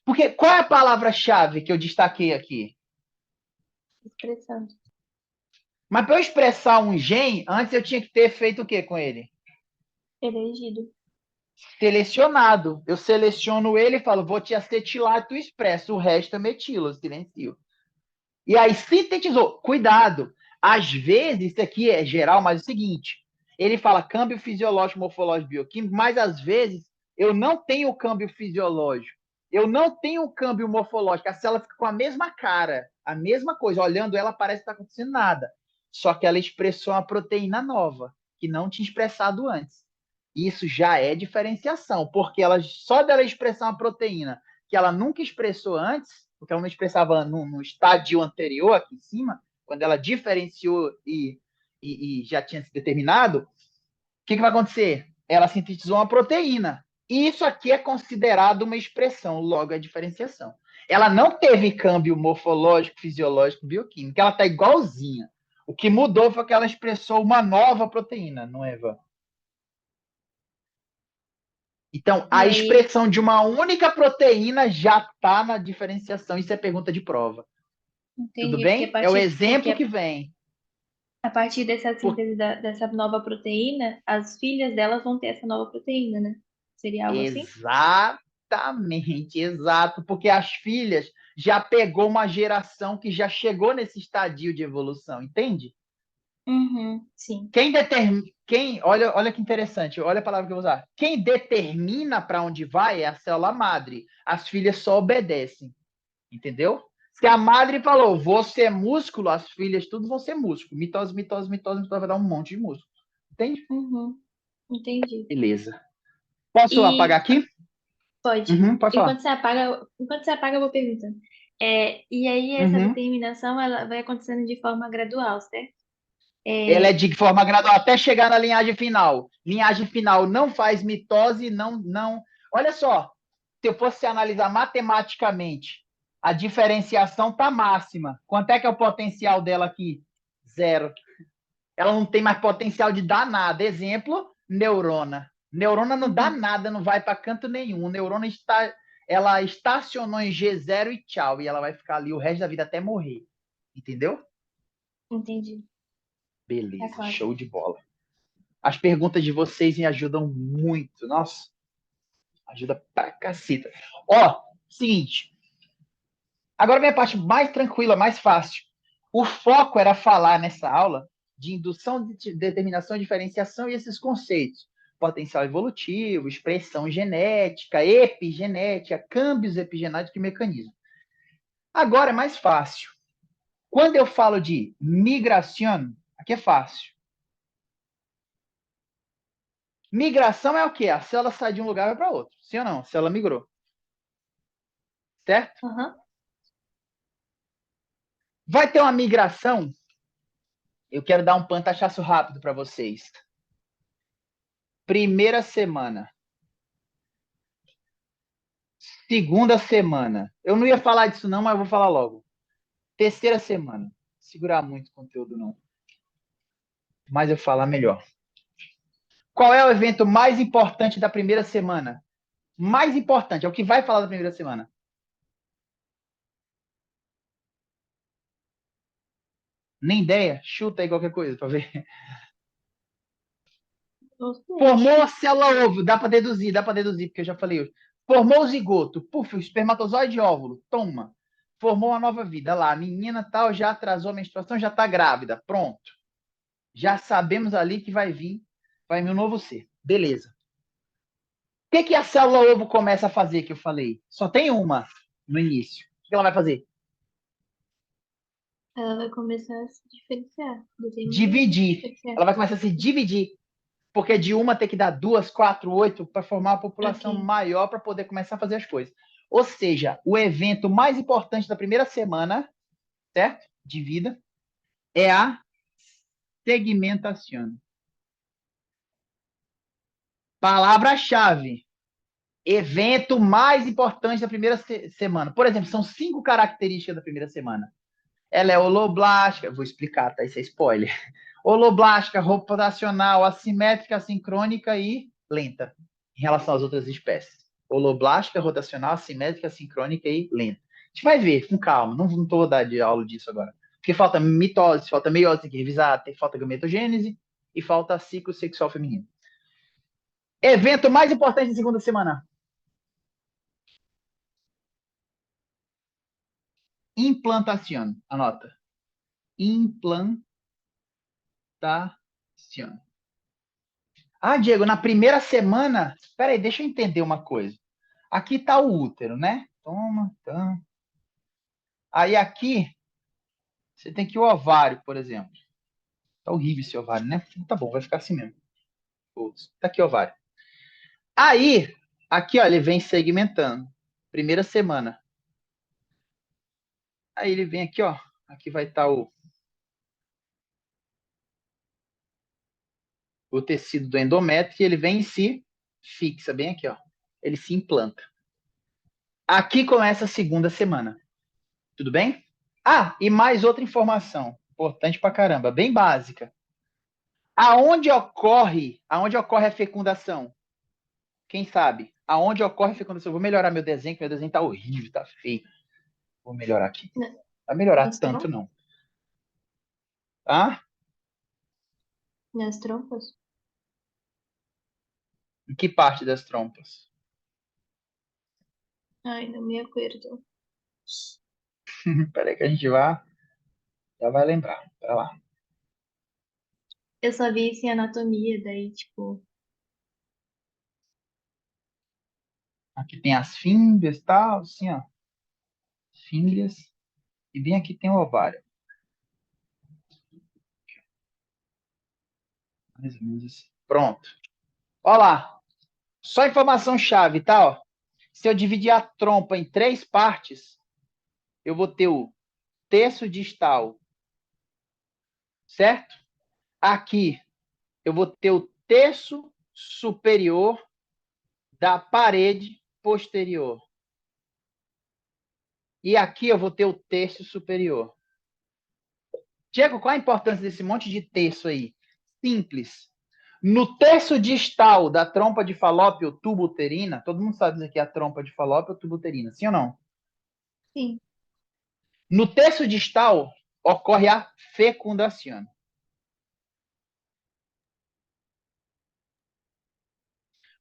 Porque qual é a palavra-chave que eu destaquei aqui? Expressando. Mas para eu expressar um gene, antes eu tinha que ter feito o que com ele? Elegido. Selecionado. Eu seleciono ele e falo, vou te acetilar, tu expressa. O resto é metilo, eu silencio. E aí sintetizou. Cuidado. Às vezes, isso aqui é geral, mas é o seguinte, ele fala câmbio fisiológico, morfológico, bioquímico, mas às vezes eu não tenho câmbio fisiológico. Eu não tenho câmbio morfológico. A célula fica com a mesma cara, a mesma coisa. Olhando ela, parece que não está acontecendo nada. Só que ela expressou uma proteína nova, que não tinha expressado antes. Isso já é diferenciação, porque ela só dela expressar uma proteína que ela nunca expressou antes, porque ela não expressava no estádio anterior, aqui em cima, quando ela diferenciou e já tinha se determinado, o que vai acontecer? Ela sintetizou uma proteína. E isso aqui é considerado uma expressão, logo é diferenciação. Ela não teve câmbio morfológico, fisiológico, bioquímico, ela está igualzinha. O que mudou foi que ela expressou uma nova proteína, não é, Eva? Então, E a aí, expressão de uma única proteína já está na diferenciação. Isso é pergunta de prova. Tudo entendi, bem? É o exemplo que vem. a partir dessa Por... síntese dessa nova proteína, as filhas delas vão ter essa nova proteína, né? Seria algo assim? Exatamente, exato. Porque as filhas já pegou uma geração que já chegou nesse estadio de evolução, entende? Uhum, sim. Quem determina. Olha que interessante, olha a palavra que eu vou usar. Quem determina para onde vai é a célula madre. As filhas só obedecem. Entendeu? Se a madre falou, você é músculo, as filhas tudo vão ser músculo. Mitose, mitose, mitose, mitose, vai dar um monte de músculo. Entende? Uhum, entendi. Beleza. Posso apagar E aqui? pode. Uhum, pode falar. Enquanto você apaga, eu vou perguntando. E aí essa Uhum. determinação ela vai acontecendo de forma gradual, certo? Ela é É, de forma gradual até chegar na linhagem final. Linhagem final não faz mitose, não. Olha só, se eu fosse analisar matematicamente, a diferenciação está máxima. Quanto é que é o potencial dela aqui? Zero. Ela não tem mais potencial de dar nada. Exemplo, neurona. Neurona não dá uhum, nada, não vai para canto nenhum. Neurona ela estacionou em G0 e tchau. E ela vai ficar ali o resto da vida até morrer. Entendeu? entendi. Tá Beleza, claro. show de bola. As perguntas de vocês me ajudam muito. Nossa, Ajuda pra caceta. Ó, seguinte. Agora vem a parte mais tranquila, mais fácil. O foco era falar nessa aula de indução, de determinação, diferenciação e esses conceitos. Potencial evolutivo, expressão genética, epigenética, câmbios epigenéticos e mecanismos. Agora é mais fácil. Quando eu falo de migração, aqui é fácil. Migração é o quê? A célula sai de um lugar e vai para outro. Sim ou não? A célula migrou. Certo? Aham. Vai ter uma migração. Eu quero dar um pantachaço rápido para vocês. Primeira semana. Segunda semana. Eu não ia falar disso não, mas eu vou falar logo. Terceira semana. Segurar muito conteúdo não. Mas eu falar melhor. Qual é o evento mais importante da primeira semana? Mais importante, é o que vai falar da primeira semana. Nem ideia? Chuta aí qualquer coisa para ver. Formou a célula ovo, dá para deduzir, porque eu já falei hoje. Formou o zigoto, puf, o espermatozoide óvulo, toma. Formou uma nova vida lá, a menina tal, já atrasou a menstruação, já está grávida, pronto. Já sabemos ali que vai vir um novo ser. Beleza. O que a célula ovo começa a fazer, que eu falei? Só tem uma no início. O que ela vai fazer? Ela vai começar a se diferenciar. Dividir. Ela vai começar a se dividir. Porque de uma tem que dar 2, 4, 8 para formar uma população maior para poder começar a fazer as coisas. Ou seja, o evento mais importante da primeira semana, certo? De vida, é a segmentação. Palavra-chave. Evento mais importante da primeira semana. Por exemplo, são 5 características da primeira semana. Ela é holoblástica, vou explicar, tá? Isso é spoiler. Holoblástica, rotacional, assimétrica, assincrônica e lenta, em relação às outras espécies. Holoblástica, rotacional, assimétrica, sincrônica e lenta. A gente vai ver, com calma, não estou dar de aula disso agora. Porque falta mitose, falta meiose, tem que revisar, falta gametogênese e falta ciclo sexual feminino. Evento mais importante da segunda semana. Implantação. Anota. Implantação. Ah, Diego, na primeira semana. Espera aí, deixa eu entender uma coisa. Aqui está o útero, né? Toma, toma. Aí aqui, você tem que o ovário, por exemplo. Tá horrível esse ovário, né? Tá bom, vai ficar assim mesmo. Tá aqui o ovário. Aí, aqui, ó, ele vem segmentando. Primeira semana. Aí ele vem aqui, ó. Aqui vai estar o tecido do endométrio e ele vem e se fixa bem aqui, ó. Ele se implanta. Aqui começa a segunda semana. Tudo bem? Ah, e mais outra informação. Importante pra caramba, bem básica. Aonde ocorre a fecundação? Quem sabe? Aonde ocorre a fecundação? Vou melhorar meu desenho, que meu desenho tá horrível, tá feio. Vou melhorar aqui. Não vai melhorar tanto, não. Ah? Nas trompas? Em que parte das trompas? Ai, não me acuerdo. Peraí que a gente já vai lembrar. Pera lá. Eu só vi isso em anatomia, daí, tipo. Aqui tem as fímbrias e tal, assim, ó. Fímbrias. E bem aqui tem o ovário. Mais ou menos assim. Pronto. Olha lá. Só informação chave, tá? Ó. Se eu dividir a trompa em 3 partes, eu vou ter o terço distal, certo? Aqui eu vou ter o terço superior da parede posterior. E aqui eu vou ter o terço superior. Diego, qual a importância desse monte de terço aí? Simples. No terço distal da trompa de Falópio tubo uterina, todo mundo sabe dizer que é a trompa de Falópio tubo uterina, sim ou não? Sim. No terço distal ocorre a fecundação.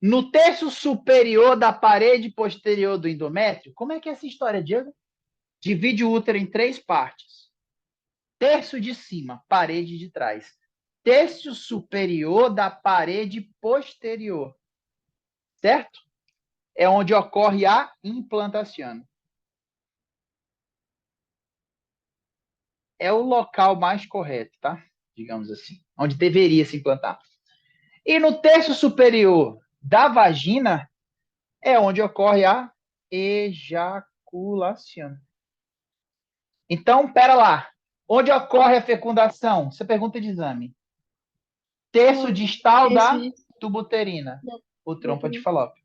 No terço superior da parede posterior do endométrio, como é que é essa história, Diego? Divide o útero em 3 partes. Terço de cima, parede de trás. Terço superior da parede posterior. Certo? É onde ocorre a implantação. É o local mais correto, tá? Digamos assim. Onde deveria se implantar. E no terço superior da vagina é onde ocorre a ejaculação. Então, pera lá. Onde ocorre a fecundação? Você pergunta de exame. Terço No distal terço da de, tuba uterina. da, O do trompa de falópio.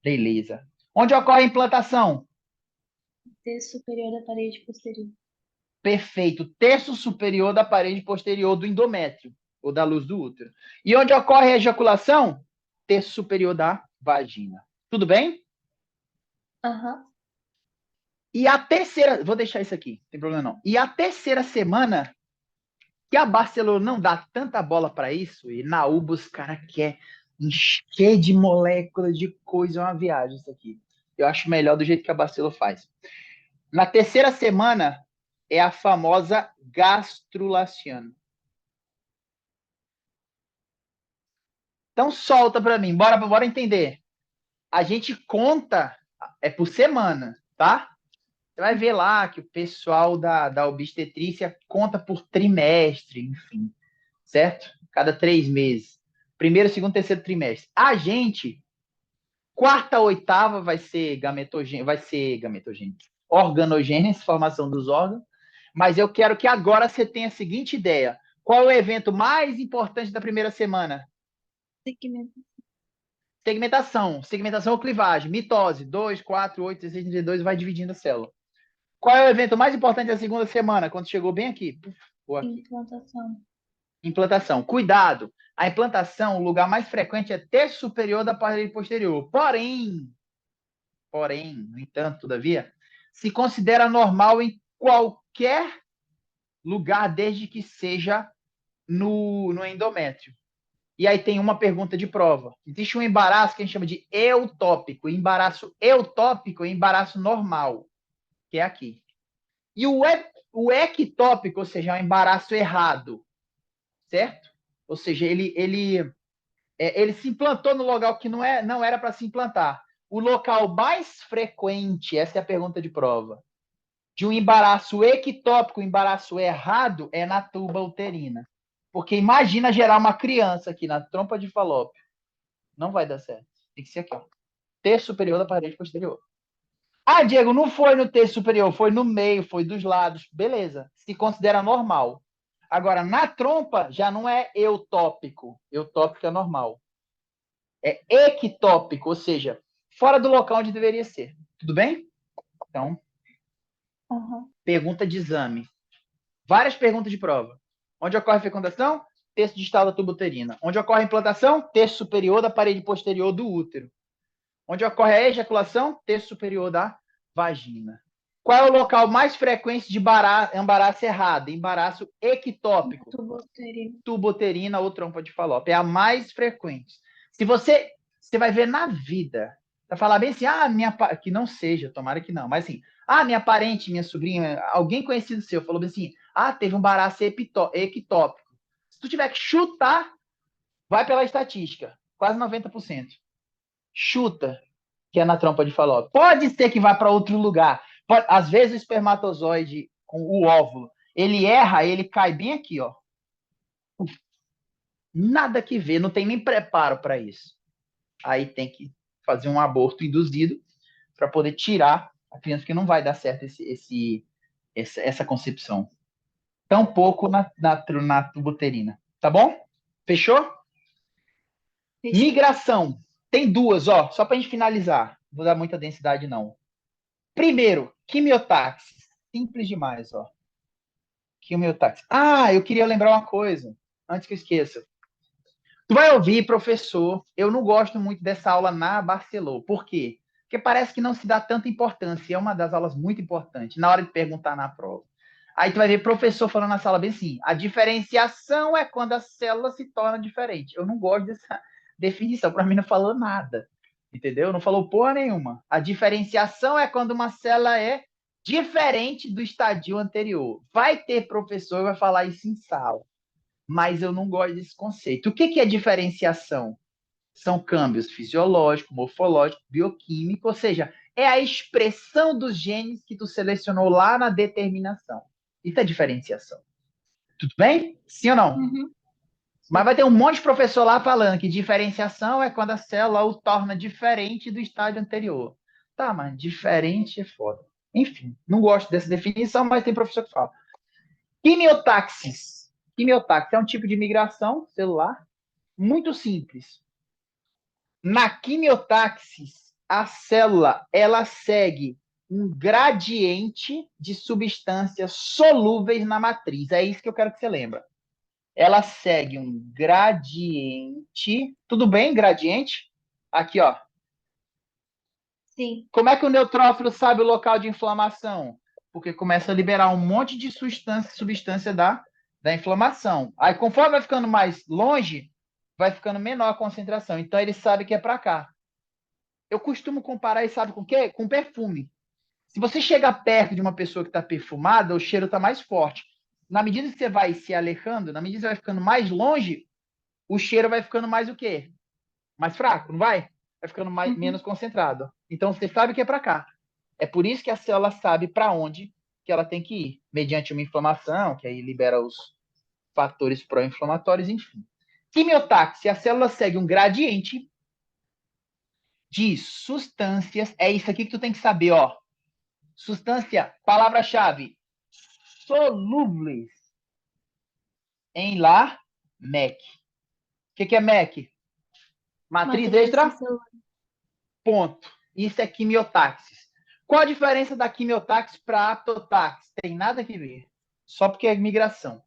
Beleza. Onde ocorre a implantação? terço superior da parede posterior. Perfeito. Terço superior da parede posterior do endométrio, ou da luz do útero. E onde ocorre a ejaculação? Terço superior da vagina. Tudo bem? Aham. E a terceira, vou deixar isso aqui, não tem problema não. E a terceira semana, que a Barcelona não dá tanta bola para isso, e na UBA os caras querem encher de moléculas de coisa, é uma viagem isso aqui. Eu acho melhor do jeito que a Barcelona faz. Na terceira semana, é a famosa gastrulação. Então solta para mim, bora entender. A gente conta, é por semana, tá? Você vai ver lá que o pessoal da obstetrícia conta por trimestre, enfim, certo? Cada 3 meses. Primeiro, segundo, terceiro trimestre. A gente, quarta, oitava vai ser gametogênese, organogênese, formação dos órgãos. Mas eu quero que agora você tenha a seguinte ideia. Qual é o evento mais importante da primeira semana? Segmento. Segmentação ou clivagem, mitose, 2, 4, 8, 16, 32, vai dividindo a célula. Qual é o evento mais importante da segunda semana, quando chegou bem aqui? Ou aqui. Implantação. Implantação. Cuidado! A implantação, o lugar mais frequente é terço superior da parede posterior. Porém, no entanto, todavia, se considera normal em qualquer lugar, desde que seja no endométrio. E aí tem uma pergunta de prova. Existe um embaraço que a gente chama de eutópico. Embaraço eutópico é embaraço normal, que é aqui. E o ectópico, ou seja, é um embaraço errado, certo? Ou seja, ele se implantou no local que não era para se implantar. O local mais frequente, essa é a pergunta de prova, de um embaraço ectópico, um embaraço errado, é na tuba uterina. Porque imagina gerar uma criança aqui na trompa de falópio. Não vai dar certo. Tem que ser aqui, ó. Terço superior da parede posterior. Ah, Diego, não foi no terço superior, foi no meio, foi dos lados. Beleza, se considera normal. Agora, na trompa, já não é eutópico. Eutópico é normal. É ectópico, ou seja, fora do local onde deveria ser. Tudo bem? Então, Aham. pergunta de exame. Várias perguntas de prova. Onde ocorre a fecundação? Terço distal da tuba uterina. Onde ocorre a implantação? Terço superior da parede posterior do útero. Onde ocorre a ejaculação? Terço superior da vagina. Qual é o local mais frequente de embaraço errado? Embaraço ectópico. Tubo uterino. Tubo uterina ou trompa de falópio. É a mais frequente. Se você vai ver na vida, vai falar bem assim, que não seja, tomara que não, mas assim, minha parente, minha sobrinha, alguém conhecido seu, falou bem assim, teve um embaraço ectópico. Se tu tiver que chutar, vai pela estatística, quase 90%. Chuta, que é na trompa de falópio. Pode ser que vá para outro lugar. Às vezes o espermatozoide com o óvulo, ele erra, ele cai bem aqui, ó. Nada que ver, não tem nem preparo para isso. Aí tem que fazer um aborto induzido para poder tirar a criança, porque não vai dar certo essa concepção. Tampouco na tubuterina. Tá bom? Fechou? Fechou. Migração. Tem duas, ó, só para a gente finalizar. Não vou dar muita densidade, não. Primeiro, quimiotáxi. Simples demais, ó. Quimiotáxi. Eu queria lembrar uma coisa, antes que eu esqueça. Tu vai ouvir, professor, eu não gosto muito dessa aula na Barcelona. Por quê? Porque parece que não se dá tanta importância. É uma das aulas muito importantes, na hora de perguntar na prova. Aí tu vai ver professor falando na sala bem assim, a diferenciação é quando a célula se torna diferente. Eu não gosto definição. Para mim não falou nada. Entendeu? Não falou porra nenhuma. A diferenciação é quando uma célula é diferente do estadio anterior. Vai ter professor que vai falar isso em sala, mas eu não gosto desse conceito. O que é diferenciação? São câmbios fisiológicos, morfológicos, bioquímicos, ou seja, é a expressão dos genes que tu selecionou lá na determinação. Isso é diferenciação. Tudo bem? Sim ou não? Uhum. Mas vai ter um monte de professor lá falando que diferenciação é quando a célula o torna diferente do estágio anterior. Tá, mas diferente é foda. Enfim, não gosto dessa definição, mas tem professor que fala. Quimiotaxis. Quimiotaxis é um tipo de migração celular muito simples. Na quimiotaxis, a célula ela segue um gradiente de substâncias solúveis na matriz. É isso que eu quero que você lembre. Ela segue um gradiente. Tudo bem, gradiente? Aqui, ó. Sim. Como é que o neutrófilo sabe o local de inflamação? Porque começa a liberar um monte de substância da inflamação. Aí, conforme vai ficando mais longe, vai ficando menor a concentração. Então, ele sabe que é para cá. Eu costumo comparar, e sabe com o quê? Com perfume. Se você chega perto de uma pessoa que está perfumada, o cheiro está mais forte. Na medida que você vai se alejando, na medida que você vai ficando mais longe, o cheiro vai ficando mais o quê? Mais fraco, não vai? Vai ficando menos concentrado. Então, você sabe que é para cá. É por isso que a célula sabe para onde que ela tem que ir, mediante uma inflamação, que aí libera os fatores pró-inflamatórios, enfim. Quimiotaxia, se a célula segue um gradiente de substâncias, é isso aqui que tu tem que saber, ó. Substância, palavra-chave, solúveis em lá, MEC. O que é MEC? Matriz Matriz extra, celular. ponto. Isso é quimiotaxis. Qual a diferença da quimiotaxis para aptotaxis? Tem nada a ver. Só porque é migração.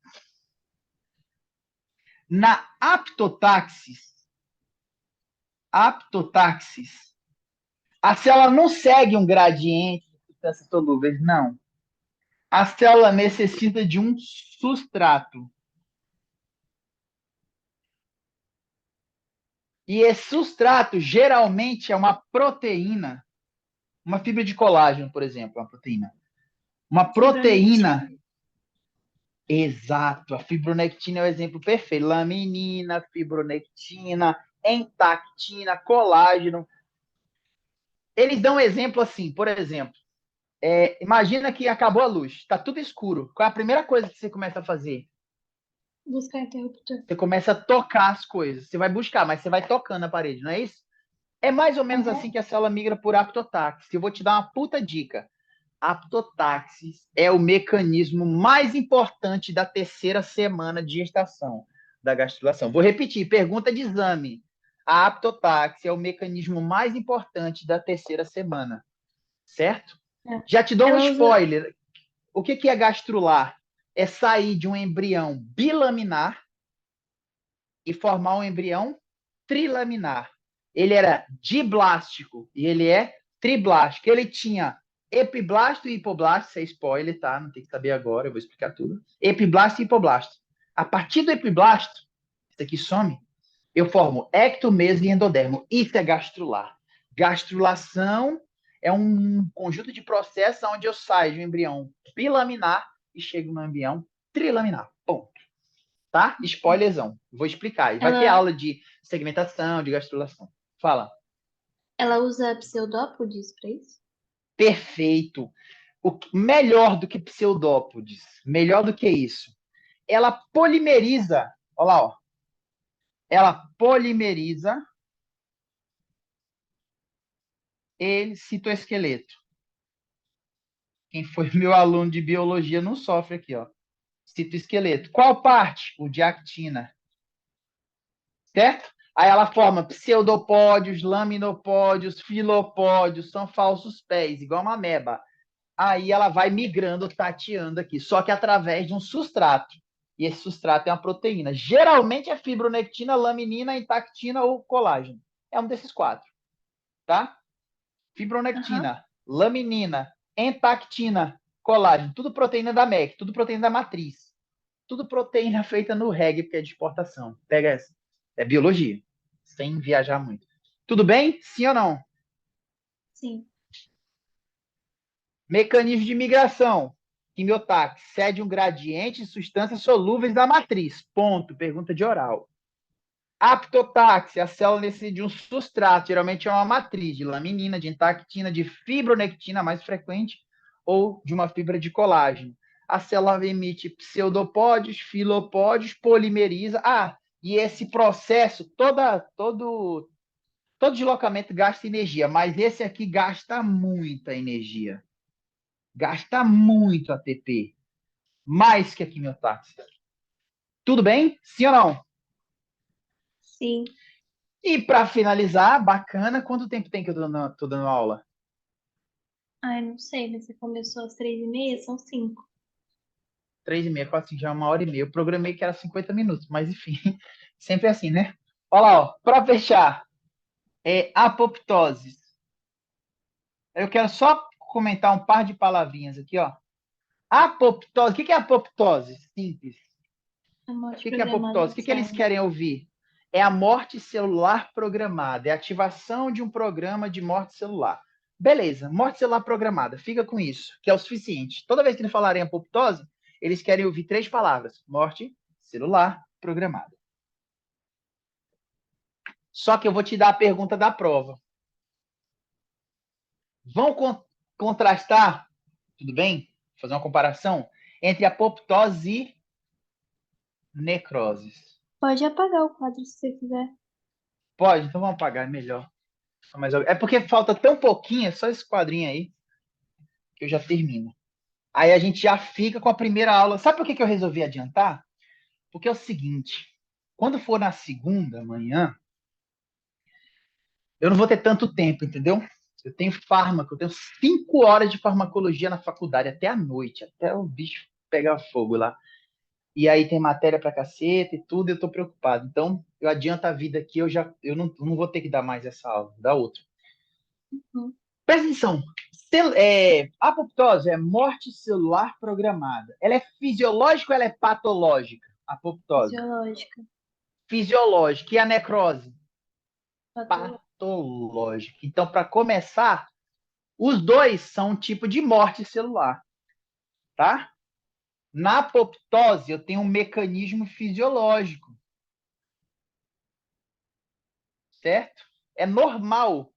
Na aptotaxis, a célula não segue um gradiente de substâncias solúveis, não. A célula necessita de um substrato. E esse substrato geralmente é uma proteína, uma fibra de colágeno, por exemplo, uma proteína. Uma proteína. Exato, a fibronectina é o exemplo perfeito. Laminina, fibronectina, entactina, colágeno. Eles dão um exemplo assim, por exemplo, imagina que acabou a luz, está tudo escuro. Qual é a primeira coisa que você começa a fazer? Buscar interruptor. Você começa a tocar as coisas. Você vai buscar, mas você vai tocando a parede, não é isso? É mais ou menos assim que a célula migra por aptotaxis. Eu vou te dar uma puta dica. Aptotaxis é o mecanismo mais importante da terceira semana de gestação da gastrulação. Vou repetir, pergunta de exame. A aptotaxis é o mecanismo mais importante da terceira semana, certo? É. Já te dou um Ela usa. spoiler. O que é gastrular? É sair de um embrião bilaminar e formar um embrião trilaminar. Ele era diblástico e ele é triblástico. Ele tinha epiblasto e hipoblasto, isso é spoiler, tá? Não tem que saber agora, eu vou explicar tudo. Epiblasto e hipoblasto. A partir do epiblasto, isso aqui some, eu formo ectomeso e endodermo. Isso é gastrular. Gastrulação é um conjunto de processos onde eu saio de um embrião bilaminar e chego no embrião trilaminar. Ponto. Tá? Spoilerzão. Vou explicar. E vai ter Ela, aula de segmentação, de gastrulação. Fala. ela usa pseudópodes para isso? Perfeito. Melhor do que pseudópodes. Melhor do que isso. Ela polimeriza. Olha lá, ó. Ela polimeriza ele citoesqueleto. Quem foi meu aluno de biologia não sofre aqui, ó. Citoesqueleto. Qual parte? O de actina. Certo? Aí ela forma pseudopódios, laminopódios, filopódios, são falsos pés, igual uma ameba. Aí ela vai migrando, tateando aqui, só que através de um substrato. E esse substrato é uma proteína. Geralmente é fibronectina, laminina, intactina ou colágeno. É um desses quatro, tá? Fibronectina, laminina, entactina, colágeno, tudo proteína da MEC, tudo proteína da matriz. Tudo proteína feita no REG, porque é de exportação. Pega essa. É biologia. sem viajar muito. Tudo bem? Sim ou não? Sim. Mecanismo de migração. Quimiotaxe. Cede um gradiente de substâncias solúveis da matriz. Ponto. Pergunta de oral. Aptotaxe. A célula necessita de um substrato. Geralmente é uma matriz de laminina, de intactina, de fibronectina, mais frequente, ou de uma fibra de colágeno. A célula emite pseudopódios, filopódios, polimeriza. E esse processo, todo deslocamento gasta energia, mas esse aqui gasta muita energia. Gasta muito ATP. Mais que a quimiotaxa. Tudo bem? Sim ou não? Sim. E para finalizar, bacana, quanto tempo tem que eu tô dando aula? Ai, não sei, mas você começou às 3h30, são 5. 3h30, quase assim, já é 1h30. Eu programei que era 50 minutos, mas enfim, sempre assim, né? Olha lá, ó, para fechar, apoptose. Eu quero só comentar um par de palavrinhas aqui, ó. Apoptose, o que é apoptose? Simples. A O morte que é programada apoptose? O da que eles célula. querem ouvir? É a morte celular programada, é a ativação de um programa de morte celular. Beleza, morte celular programada, fica com isso, que é o suficiente. Toda vez que eles falarem apoptose, eles querem ouvir 3 palavras: morte celular programada. Só que eu vou te dar a pergunta da prova. Vão contrastar, tudo bem? Fazer uma comparação entre apoptose e necroses. Pode apagar o quadro se você quiser. Pode? Então vamos apagar, é melhor. É porque falta tão pouquinho, é só esse quadrinho aí, que eu já termino. Aí a gente já fica com a primeira aula. Sabe por que eu resolvi adiantar? Porque é o seguinte, quando for na segunda manhã, eu não vou ter tanto tempo, entendeu? Eu tenho fármaco, eu tenho 5 horas de farmacologia na faculdade, até a noite, até o bicho pegar fogo lá. E aí tem matéria pra caceta e tudo, eu tô preocupado. Então, eu adianto a vida aqui, eu não vou ter que dar mais essa aula, vou dar outra. Uhum. Presta atenção. Apoptose é morte celular programada. Ela é fisiológica ou ela é patológica? Apoptose. Fisiológica. Fisiológica. E a necrose? Patológica. Patológica. Então, para começar, os dois são um tipo de morte celular, tá? Na apoptose, eu tenho um mecanismo fisiológico, certo? É normal.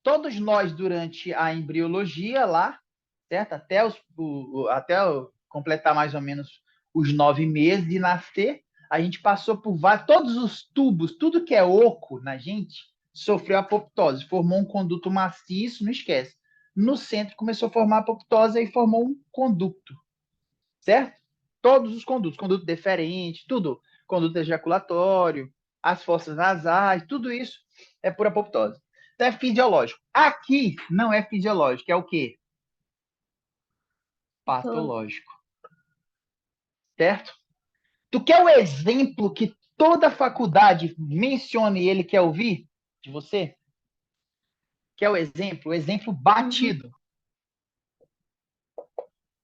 Todos nós, durante a embriologia lá, certo? Até completar mais ou menos os 9 meses de nascer, a gente passou por todos os tubos, tudo que é oco na gente, sofreu apoptose, formou um conduto maciço, não esquece. No centro começou a formar apoptose e formou um conduto, certo? Todos os condutos, conduto deferente, tudo, conduto ejaculatório, as fossas nasais, tudo isso é por apoptose. Então é fisiológico. Aqui não é fisiológico, é o quê? Patológica. Patológico, certo? Tu quer o exemplo que toda faculdade mencione e ele quer ouvir de você? Quer o exemplo? O exemplo Uhum. batido.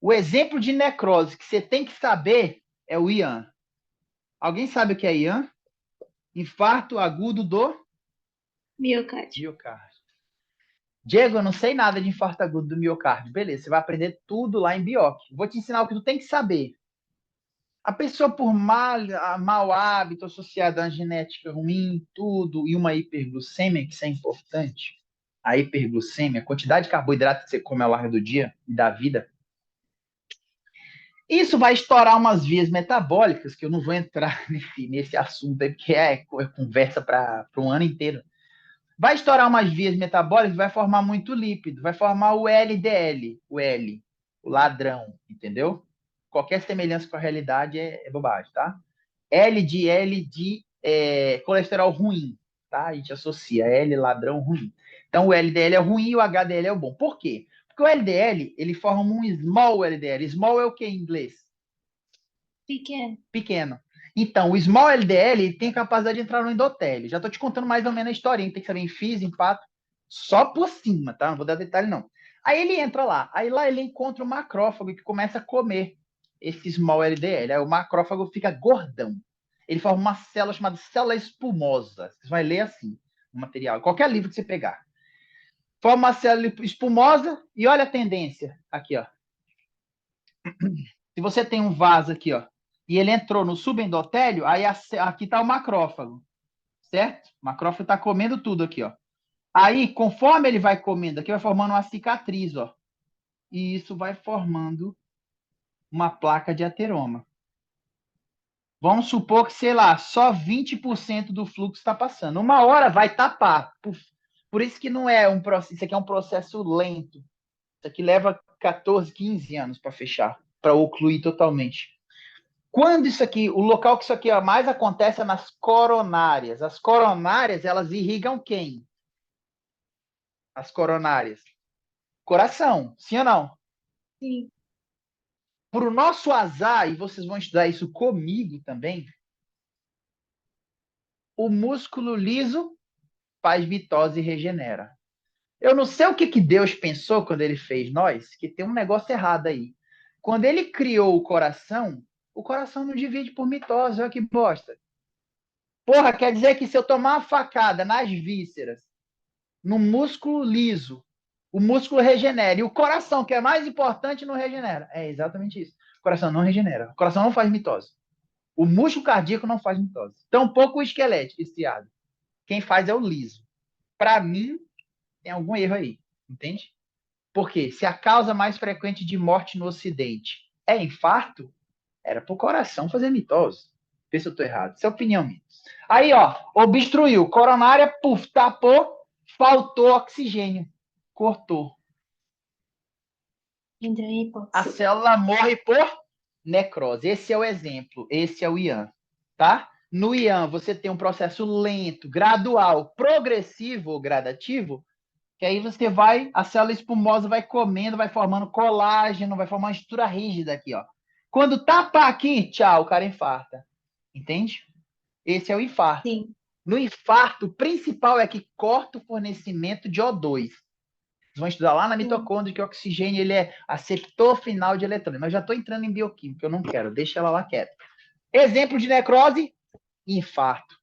O exemplo de necrose que você tem que saber é o IAN. Alguém sabe o que é IAN? Infarto agudo do Miocárdio. miocárdio. Diego, eu não sei nada de infarto agudo do miocárdio. Beleza, você vai aprender tudo lá em Bioc. Vou te ensinar o que tu tem que saber. A pessoa, por mau hábito associado a uma genética ruim, tudo, e uma hiperglucemia, que isso é importante, a hiperglucemia, a quantidade de carboidrato que você come ao longo do dia e da vida, isso vai estourar umas vias metabólicas, que eu não vou entrar nesse assunto aí, porque é conversa para um ano inteiro. Vai estourar umas vias metabólicas, vai formar muito lípido, vai formar o LDL, o L, o ladrão, entendeu? Qualquer semelhança com a realidade é bobagem, tá? LDL de colesterol ruim, tá? A gente associa L, ladrão, ruim. Então, o LDL é ruim e o HDL é o bom. Por quê? Porque o LDL, ele forma um small LDL. Small é o que em inglês? Pequeno. Pequeno. Então, o small LDL ele tem a capacidade de entrar no endotélio. Já estou te contando mais ou menos a historinha, tem que saber em física, em fato, só por cima, tá? Não vou dar detalhe, não. Aí ele entra lá. Aí lá ele encontra o macrófago que começa a comer esse small LDL. Aí o macrófago fica gordão. ele forma uma célula chamada célula espumosa. Você vai ler assim, o material, qualquer livro que você pegar. Forma uma célula espumosa e olha a tendência aqui, ó. Se você tem um vaso aqui, ó, e ele entrou no subendotélio, aí aqui está o macrófago, certo? O macrófago está comendo tudo aqui, ó. Aí, conforme ele vai comendo aqui, vai formando uma cicatriz, ó. E isso vai formando uma placa de ateroma. Vamos supor que, sei lá, só 20% do fluxo está passando. Uma hora vai tapar. Por isso que não é um processo, isso aqui é um processo lento. Isso aqui leva 14, 15 anos para fechar, para ocluir totalmente. Quando isso aqui, o local que isso aqui mais acontece é nas coronárias. As coronárias, elas irrigam quem? As coronárias. Coração, sim ou não? Sim. Por o nosso azar, e vocês vão estudar isso comigo também, o músculo liso faz mitose e regenera. Eu não sei o que Deus pensou quando ele fez nós, que tem um negócio errado aí. Quando ele criou o coração não divide por mitose, olha que bosta. Porra, quer dizer que se eu tomar uma facada nas vísceras, no músculo liso, o músculo regenera. E o coração, que é mais importante, não regenera. É exatamente isso. O coração não regenera. O coração não faz mitose. O músculo cardíaco não faz mitose. Tampouco o esquelético, estriado. Quem faz é o liso. Para mim, tem algum erro aí. Entende? Porque se a causa mais frequente de morte no Ocidente é infarto, era para o coração fazer mitose. Vê se eu estou errado. Isso é opinião minha. Aí, ó, obstruiu. Coronária, puf, tapou, faltou oxigênio. Cortou. Entra em A hipótese. célula morre por necrose. Esse é o exemplo. Esse é o IAN. Tá? No IAN, você tem um processo lento, gradual, progressivo ou gradativo, que aí você vai, a célula espumosa vai comendo, vai formando colágeno, vai formar uma estrutura rígida aqui, ó. Quando tapa aqui, tchau, o cara infarta. Entende? Esse é o infarto. Sim. No infarto, o principal é que corta o fornecimento de O2. Vocês vão estudar lá na mitocôndria que o oxigênio ele é aceptor final de eletrônio. Mas já estou entrando em bioquímica, eu não quero, deixa ela lá quieta. Exemplo de necrose, infarto.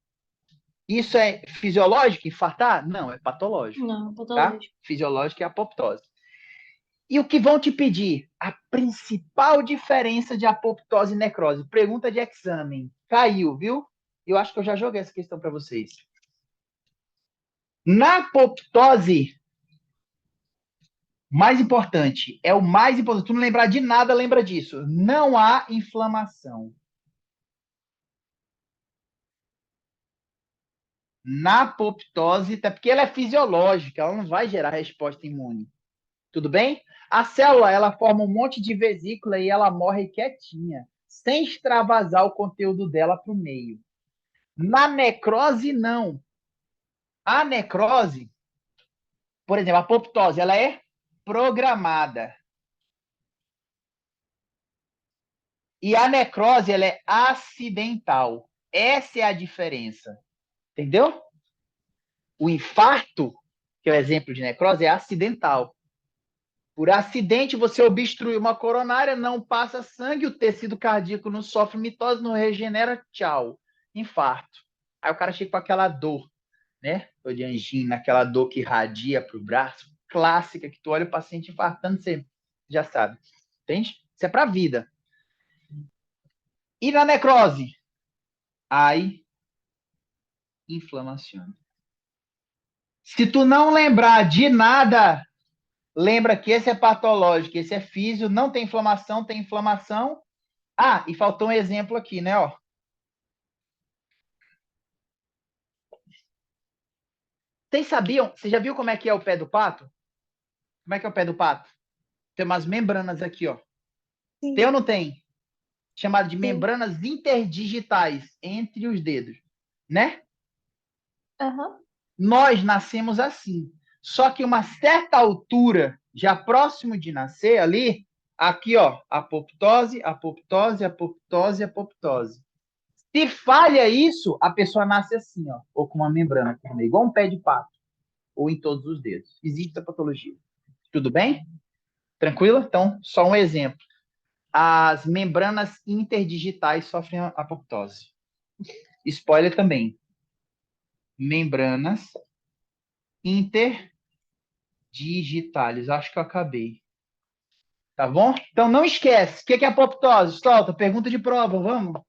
Isso é fisiológico, infartar? Não, é patológico. Não, Tá? patológico. Fisiológico é apoptose. E o que vão te pedir? A principal diferença de apoptose e necrose. Pergunta de exame. Caiu, viu? Eu acho que eu já joguei essa questão para vocês. Na apoptose, mais importante, é o mais importante. Tu não lembrar de nada, lembra disso. Não há inflamação. Na apoptose, até porque ela é fisiológica, ela não vai gerar resposta imune. Tudo bem? A célula, ela forma um monte de vesícula e ela morre quietinha, sem extravasar o conteúdo dela para o meio. Na necrose, não. A necrose, por exemplo, a apoptose, ela é programada. E a necrose, ela é acidental. Essa é a diferença. Entendeu? O infarto, que é o exemplo de necrose, é acidental. Por acidente, você obstrui uma coronária, não passa sangue, o tecido cardíaco não sofre mitose, não regenera, tchau. Infarto. Aí o cara chega com aquela dor, né? Dor de angina, aquela dor que irradia para o braço, clássica, que tu olha o paciente infartando, você já sabe. Entende? Isso é para a vida. E na necrose? Aí, inflamação. Se tu não lembrar de nada, lembra que esse é patológico, esse é físio, não tem inflamação, tem inflamação. Ah, e faltou um exemplo aqui, né? Ó. Vocês sabiam? Você já viu como é que é o pé do pato? Como é que é o pé do pato? Tem umas membranas aqui, ó. Sim. Tem ou não tem? Chamado de Sim. membranas interdigitais entre os dedos, né? Aham. Nós nascemos assim. Só que uma certa altura, já próximo de nascer ali, aqui, ó, apoptose, apoptose, apoptose, apoptose. Se falha isso, a pessoa nasce assim, ó, ou com uma membrana por meio, igual um pé de pato, ou em todos os dedos. Existe essa patologia. Tudo bem? Tranquilo? Então, só um exemplo. As membranas interdigitais sofrem apoptose. Spoiler também. Membranas interdigitales. Acho que eu acabei. Tá bom? Então não esquece. O que é apoptose? Solta, pergunta de prova, vamos.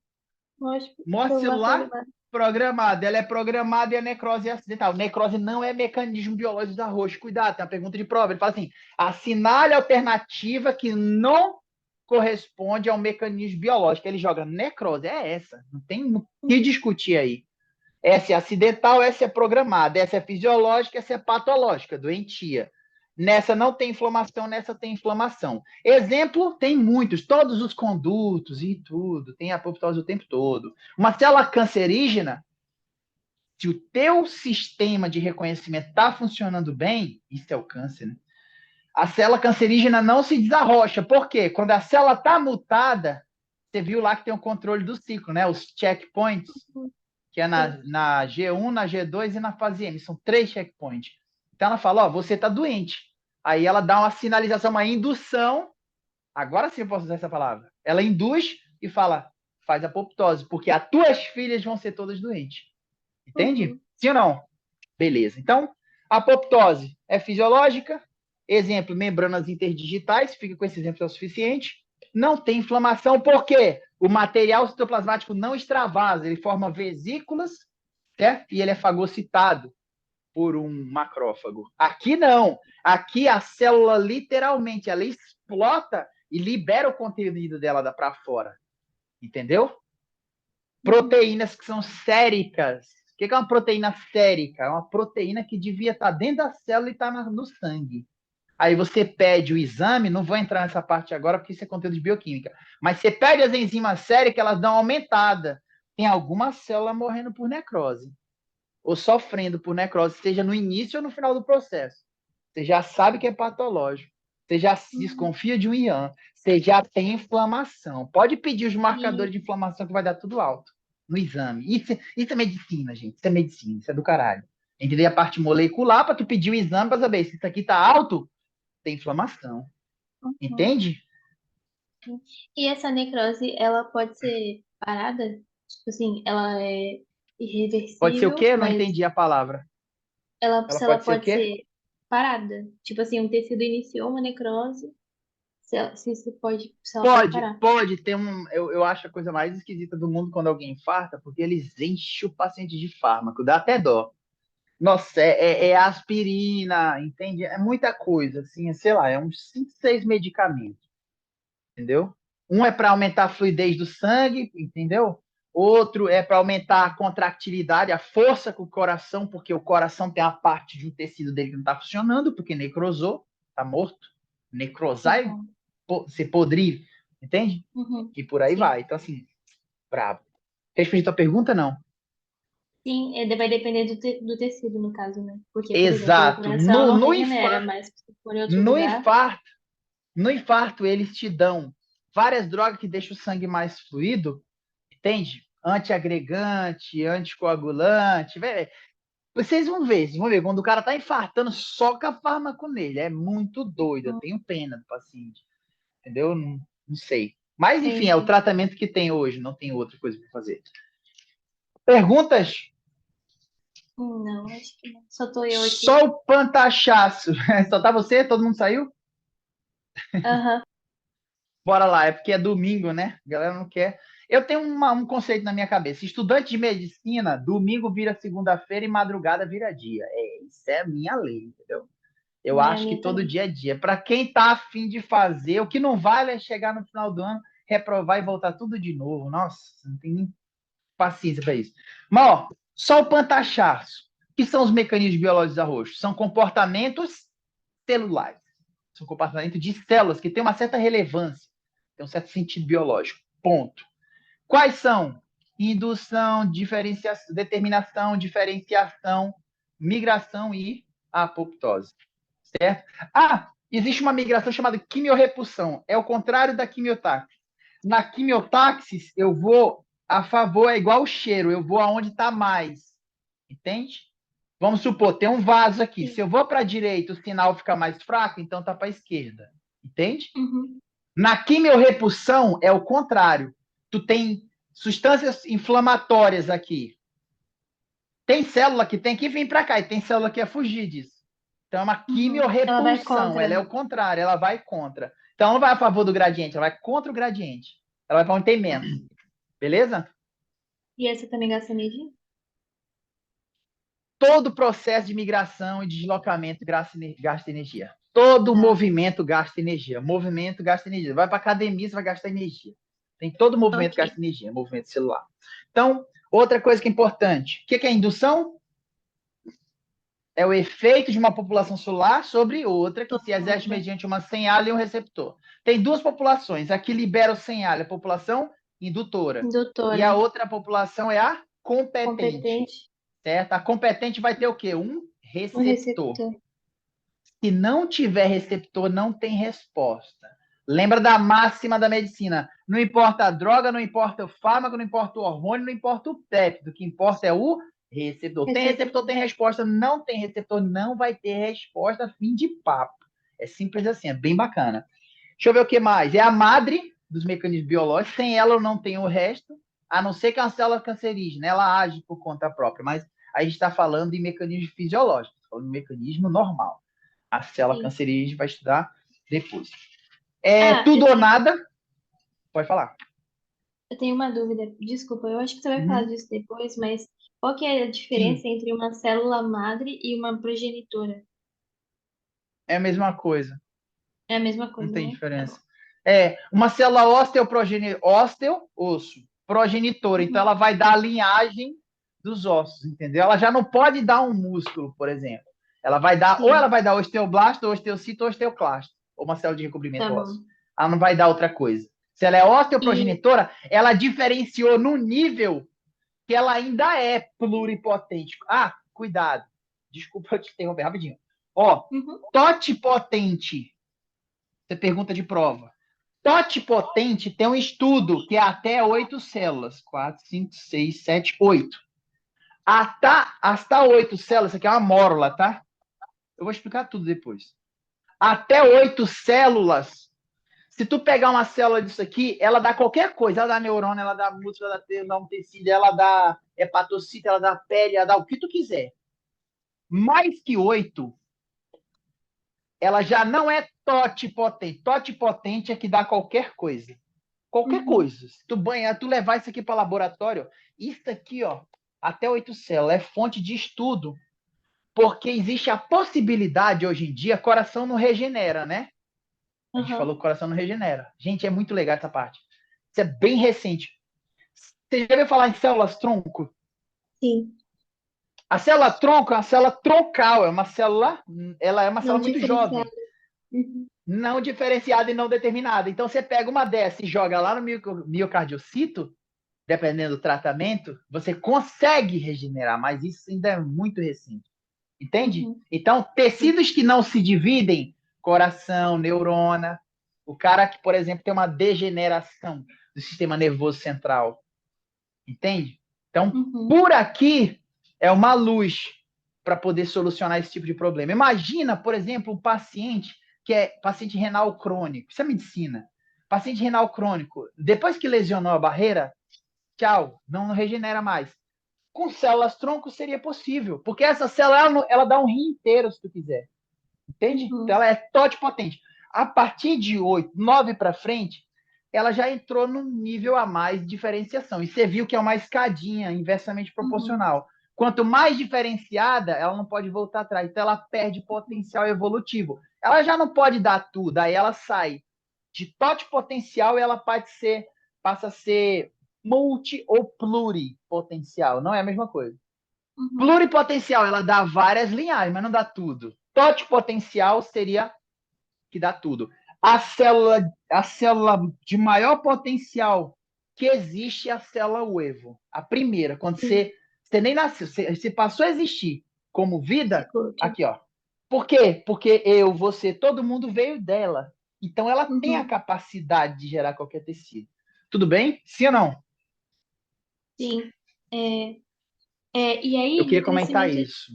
Morte Celular celular programado. programada. Ela é programada e a necrose é acidental. Necrose não é mecanismo biológico da roxa. Cuidado, tem uma pergunta de prova. Ele fala assim: assinale a alternativa que não corresponde ao mecanismo biológico. Ele joga necrose. É essa. Não tem o que discutir aí. Essa é acidental, essa é programada, essa é fisiológica, essa é patológica, doentia. Nessa não tem inflamação, nessa tem inflamação. Exemplo, tem muitos, todos os condutos e tudo, tem apoptose o tempo todo. Uma célula cancerígena, se o teu sistema de reconhecimento está funcionando bem, isso é o câncer, né? A célula cancerígena não se desarrocha. Por quê? Quando a célula está mutada, você viu lá que tem o controle do ciclo, né? Os checkpoints, que é na G1, na G2 e na fase M. São 3 checkpoints. Então ela fala, ó, você está doente. Aí ela dá uma sinalização, uma indução. Agora sim eu posso usar essa palavra. Ela induz e fala, faz apoptose, porque as tuas filhas vão ser todas doentes. Entende? Uhum. Sim ou não? Beleza. Então, apoptose é fisiológica. Exemplo, membranas interdigitais. Fica com esse exemplo, é o suficiente. Não tem inflamação, por quê? O material citoplasmático não extravasa, ele forma vesículas, certo? E ele é fagocitado por um macrófago. Aqui não. Aqui a célula literalmente ela explota e libera o conteúdo dela para fora. Entendeu? Proteínas que são séricas. O que é uma proteína sérica? É uma proteína que devia estar dentro da célula e está no sangue. Aí você pede o exame, não vou entrar nessa parte agora porque isso é conteúdo de bioquímica, mas você pede as enzimas séricas, elas dão uma aumentada. Tem alguma célula morrendo por necrose, ou sofrendo por necrose, seja no início ou no final do processo. Você já sabe que é patológico, você já desconfia de um IAM, você já tem inflamação. Pode pedir os marcadores E, de inflamação que vai dar tudo alto no exame. Isso é medicina, gente. Isso é medicina, isso é do caralho. Entender a parte molecular para tu pedir o exame para saber se isso aqui está alto, tem inflamação. uhum. Entende? E essa necrose, ela pode ser parada? Tipo assim, ela é Pode ser o quê? irreversível, Eu não mas entendi a palavra. Ela se ela pode ser o pode quê? ser parada. Tipo assim, um tecido iniciou uma necrose, se ela pode parar. Pode ter um. Eu acho a coisa mais esquisita do mundo quando alguém infarta, porque eles enchem o paciente de fármaco, dá até dó. Nossa, é aspirina, entende? É muita coisa, assim, sei lá, é uns 5, 6 medicamentos, entendeu? Um é para aumentar a fluidez do sangue, entendeu? Outro é para aumentar a contractilidade, a força com o coração, porque o coração tem a parte de um tecido dele que não está funcionando, porque necrosou, está morto. Necrosar é Uhum. se podrir, entende? Uhum. E por aí Sim. vai. Então, assim, brabo. Respeito a tua pergunta, não. Sim, vai depender do tecido, no caso, né? Porque, por exemplo, o Exato. coração não regenera, mas se for em outro No lugar. infarto, no infarto, eles te dão várias drogas que deixam o sangue mais fluido, entende? Antiagregante, anticoagulante. Vocês vão ver, quando o cara tá infartando, soca fármaco nele. É muito doido. Eu Uhum. tenho pena do paciente. Entendeu? Não, não sei. Mas, enfim, é o Entendi. tratamento que tem hoje, não tem outra coisa para fazer. Perguntas? Não, acho que não. Só tô eu aqui. Só o pantachaço. Só tá você? Todo mundo saiu? Aham. Bora lá, é porque é domingo, né? A galera não quer. Eu tenho um conceito na minha cabeça. Estudante de medicina, domingo vira segunda-feira e madrugada vira dia. Isso é a minha lei, entendeu? Eu É a acho que minha todo também. dia é dia. Para quem tá afim de fazer, o que não vale é chegar no final do ano, reprovar e voltar tudo de novo. Nossa, não tem nem paciência para isso. Mas, ó, só o pantachaço. O que são os mecanismos biológicos da roxo? São comportamentos celulares. São comportamentos de células que têm uma certa relevância, tem um certo sentido biológico. Ponto. Quais são? Indução, diferenciação, determinação, diferenciação, migração e apoptose. Certo? Ah, existe uma migração chamada quimiorrepulsão. É o contrário da quimiotaxis. Na quimiotaxis, eu vou a favor, é igual o cheiro, eu vou aonde está mais. Entende? Vamos supor, tem um vaso aqui. Se Sim. eu vou para a direita, o sinal fica mais fraco, então tá para a esquerda. Entende? Uhum. Na quimiorrepulsão é o contrário. Tu tem Substâncias inflamatórias aqui. Tem célula que tem que vir para cá e tem célula que é fugir disso. Então, é uma Ela vai quimiorrepulsão. Ela é contra. o contrário, ela vai contra. Então, ela não vai a favor do gradiente, ela vai contra o gradiente. Ela vai para onde tem menos. Beleza? E essa também gasta energia? Todo o processo de migração e de deslocamento gasta energia. Todo Tá. movimento gasta energia. Movimento gasta energia. Vai para academia, você vai gastar energia. Tem todo movimento Ok. gasta energia, movimento celular. Então, outra coisa que é importante. O que é indução? É o efeito de uma população celular sobre outra que se exerce Outra. mediante uma senhalha e um receptor. Tem duas populações. A que libera o senhalha, a população indutora. E Indutora. a outra população é a competente. Competente. Certo? A competente vai ter o quê? Um Um receptor. receptor. Se não tiver receptor, não tem resposta. Lembra da máxima da medicina. Não importa a droga, não importa o fármaco, não importa o hormônio, não importa o péptido. O que importa é o receptor. Tem receptor, Receptor. tem resposta. Não tem receptor, não vai ter resposta. Fim de papo. É simples assim, é bem bacana. Deixa eu ver o que mais. É a madre dos mecanismos biológicos. Sem ela, não tem o resto. A não ser que é uma célula cancerígena. Ela age por conta própria. Mas a gente está falando de mecanismo fisiológico. Falando de mecanismo normal. A célula Sim. cancerígena vai estudar depois. É Ah, tudo ou nada? Pode falar. eu tenho uma dúvida. Desculpa, eu acho que você vai falar Uhum. disso depois, mas qual que é a Sim, diferença entre uma célula madre e uma progenitora? é a mesma coisa. É a mesma Não coisa, tem né? Tá bom. diferença. É, uma célula ósteo, osso, progenitora. Então, Uhum. ela vai dar a linhagem dos ossos, entendeu? Ela já não pode dar um músculo, por exemplo. Ela vai dar, ou ela Sim, vai dar osteoblasto, osteocito, ou osteoclasto, ou uma célula de tá recobrimento ósseo. bom. Ela não vai dar outra coisa. Se ela é E osteoprogenitora, ela diferenciou no nível que ela ainda é pluripotente. Ah, cuidado. Desculpa eu te interromper rapidinho. Ó, uhum, totipotente. Você pergunta de prova. Totipotente tem um estudo que é até 8 células. 4, 5, 6, 7, 8. Hasta 8 células, isso aqui é uma mórula, tá? Eu vou explicar tudo depois. Até 8 células. Se tu pegar uma célula disso aqui, ela dá qualquer coisa. Ela dá neurônio, ela dá músculo, ela dá um tecido, ela dá hepatocito, ela dá pele, ela dá o que tu quiser. Mais que 8, ela já não é totipotente. Totipotente é que dá qualquer coisa. Qualquer uhum, coisa. Se tu banhar, tu levar isso aqui para laboratório, isso aqui, ó, até 8 células, é fonte de estudo. Porque existe a possibilidade, hoje em dia, coração não regenera, né? A gente falou uhum, que coração não regenera. Gente, é muito legal essa parte. Isso é bem recente. Você já ouviu falar em células tronco? sim. A célula tronco é uma célula troncal, ela é uma Não célula muito diferenciado. jovem, Uhum, não diferenciada e não determinada. Então você pega uma dessa e joga lá no miocardiocito, dependendo do tratamento, você consegue regenerar, mas isso ainda é muito recente. Entende? uhum, Então, sim, tecidos que não se dividem, coração, neurona, o cara que, por exemplo, tem uma degeneração do sistema nervoso central, entende? Então, uhum, por aqui é uma luz para poder solucionar esse tipo de problema. Imagina, por exemplo, um paciente que é paciente renal crônico. Isso é medicina. Paciente renal crônico, depois que lesionou a barreira, tchau, não regenera mais. Com células tronco seria possível, porque essa célula ela dá um rim inteiro se tu quiser, entende? Então uhum, ela é totipotente. A partir de 8, 9 para frente, ela já entrou num nível a mais de diferenciação. E você viu que é uma escadinha inversamente uhum, proporcional. Quanto mais diferenciada, ela não pode voltar atrás. Então ela perde potencial evolutivo. Ela já não pode dar tudo, aí ela sai de totipotencial e ela passa a ser multi ou pluripotencial. Não é a mesma coisa. uhum, Pluripotencial, ela dá várias linhagens, mas não dá tudo. Totipotencial seria que dá tudo. A célula de maior potencial que existe é a célula uevo. A primeira, quando sim. você nem nasceu, você passou a existir como vida, Discord. aqui, ó. Por quê? Porque eu, você, todo mundo veio dela. Então ela tem a Uhum, capacidade de gerar qualquer tecido. Tudo bem? Sim ou não? sim. É, e Eu aí, queria comentar isso.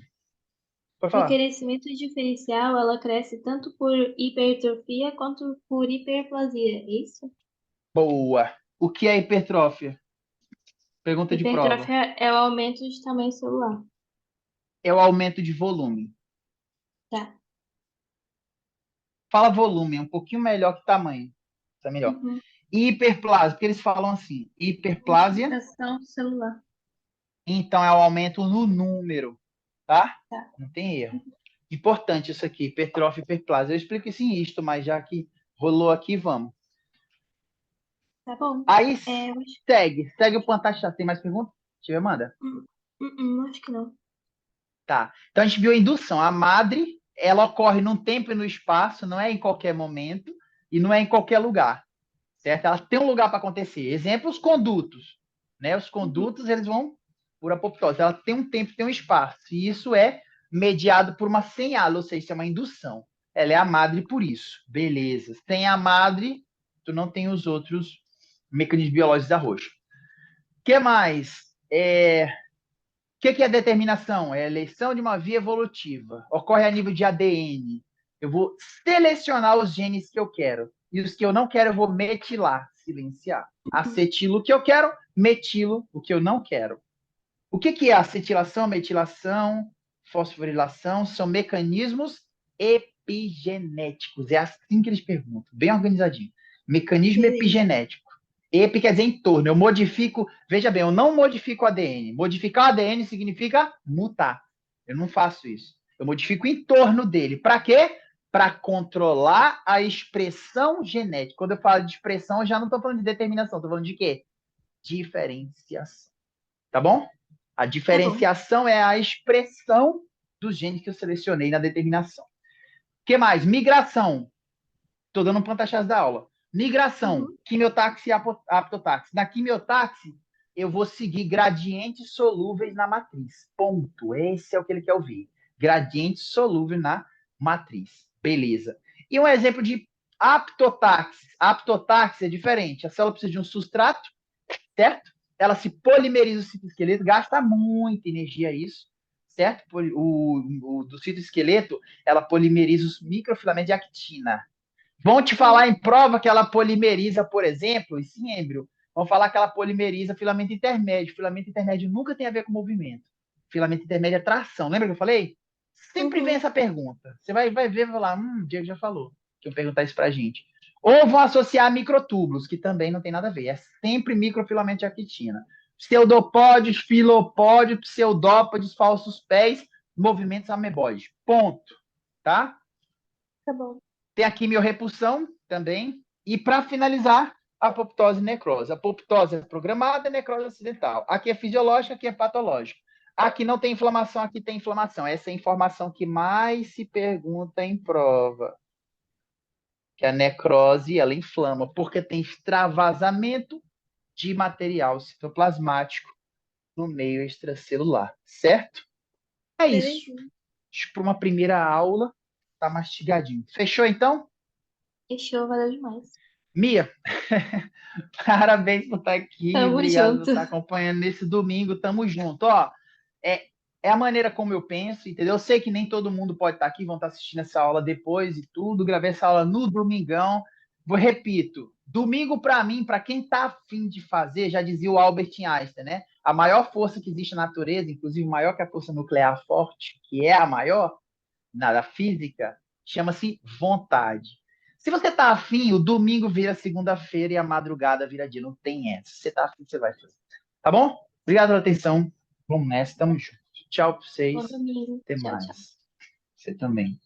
Pode no falar. crescimento diferencial, ela cresce tanto por hipertrofia quanto por hiperplasia, é isso? Boa. O que é hipertrófia? Pergunta de prova. Hipertrofia é o aumento de tamanho celular. É o aumento de volume. Tá. Fala volume, é um pouquinho melhor que tamanho. Isso é melhor. Uhum. E hiperplasia, porque eles falam assim, hiperplasia, Multiplicação celular. então é o aumento no número, tá? Tá. Não tem erro. Importante isso aqui, hipertrofia e hiperplasia. Eu explico isso em isto, mas já que rolou aqui, vamos. Tá bom. Aí Eu acho... segue o Pantachá. Tem mais perguntas? Deixa eu ver, manda. acho que não. Tá. Então a gente viu a indução. A madre, ela ocorre num tempo e no espaço, não é em qualquer momento e não é em qualquer lugar, certo? Ela tem um lugar para acontecer. Exemplo, os condutos, né? Os condutos, eles vão por apoptose. Ela tem um tempo, tem um espaço. E isso é mediado por uma senhala, ou seja, isso é uma indução. Ela é a madre por isso. Beleza. Tem a madre, tu não tem os outros mecanismos biológicos da roxa. O que mais? Que é determinação? É a eleição de uma via evolutiva. Ocorre a nível de ADN. Eu vou selecionar os genes que eu quero. E os que eu não quero, eu vou metilar, silenciar. Acetilo o que eu quero, metilo o que eu não quero. O que é acetilação, metilação, fosforilação? São mecanismos epigenéticos. É assim que eles perguntam, bem organizadinho. Mecanismo Beleza. epigenético. Epi quer dizer em torno. Eu modifico. Veja bem, eu não modifico o ADN. Modificar o ADN significa mutar. Eu não faço isso. Eu modifico em torno dele. Para quê? Para controlar a expressão genética. Quando eu falo de expressão, eu já não estou falando de determinação. Estou falando de quê? Diferenciação. Tá bom? A Tá bom. diferenciação é a expressão dos genes que eu selecionei na determinação. O que mais? Migração. Estou dando um pantachás da aula. Migração, Uhum. quimiotaxe e aptotaxe. Na quimiotaxe, eu vou seguir gradientes solúveis na matriz. Ponto. Esse é o que ele quer ouvir. Gradiente solúvel na matriz. Beleza. E um exemplo de aptotaxe. Aptotaxe é diferente. A célula precisa de um substrato, certo? Ela se polimeriza o citoesqueleto, gasta muita energia isso, certo? Do citoesqueleto, ela polimeriza os microfilamentos de actina. Vão te falar em prova que ela polimeriza, por exemplo, e sim, êmbrio, vão falar que ela polimeriza filamento intermédio. Filamento intermédio nunca tem a ver com movimento. Filamento intermédio é tração. Lembra que eu falei? Sempre vem Uhum. essa pergunta. Você vai ver e vai falar, o Diego já falou. Que eu perguntar isso pra gente. Ou vão associar microtúbulos, que também não tem nada a ver. É sempre microfilamento de actina. Pseudopódios, filopódios, pseudópodes, falsos pés, movimentos amebóides. Ponto. Tá? Tá bom. Tem a quimiorrepulsão também. E para finalizar, a apoptose e necrose. A apoptose é programada, a necrose é acidental. Aqui é fisiológica, aqui é patológica. Aqui não tem inflamação, aqui tem inflamação. Essa é a informação que mais se pergunta em prova. Que a necrose, ela inflama, porque tem extravasamento de material citoplasmático no meio extracelular, certo? É isso. Belezinha. Acho que para uma primeira aula, tá mastigadinho. Fechou, então? Fechou, valeu demais. Mia, parabéns por estar aqui, Tamo obrigado por junto. estar acompanhando nesse domingo, tamo junto. Ó, é, é a maneira como eu penso, entendeu? Eu sei que nem todo mundo pode estar aqui, vão estar assistindo essa aula depois e tudo. Gravei essa aula no domingão. Vou repito, domingo para mim, para quem tá afim de fazer, já dizia o Albert Einstein, né? A maior força que existe na natureza, inclusive maior que a força nuclear forte, que é a maior na física, chama-se vontade. Se você tá afim, o domingo vira segunda-feira e a madrugada vira dia. Não tem essa. Se você tá afim, você vai fazer. Tá bom? Obrigado pela atenção. Vamos nessa, tamo junto. Tchau pra Bom vocês. domingo. Até Tchau, tchau. mais. Você também.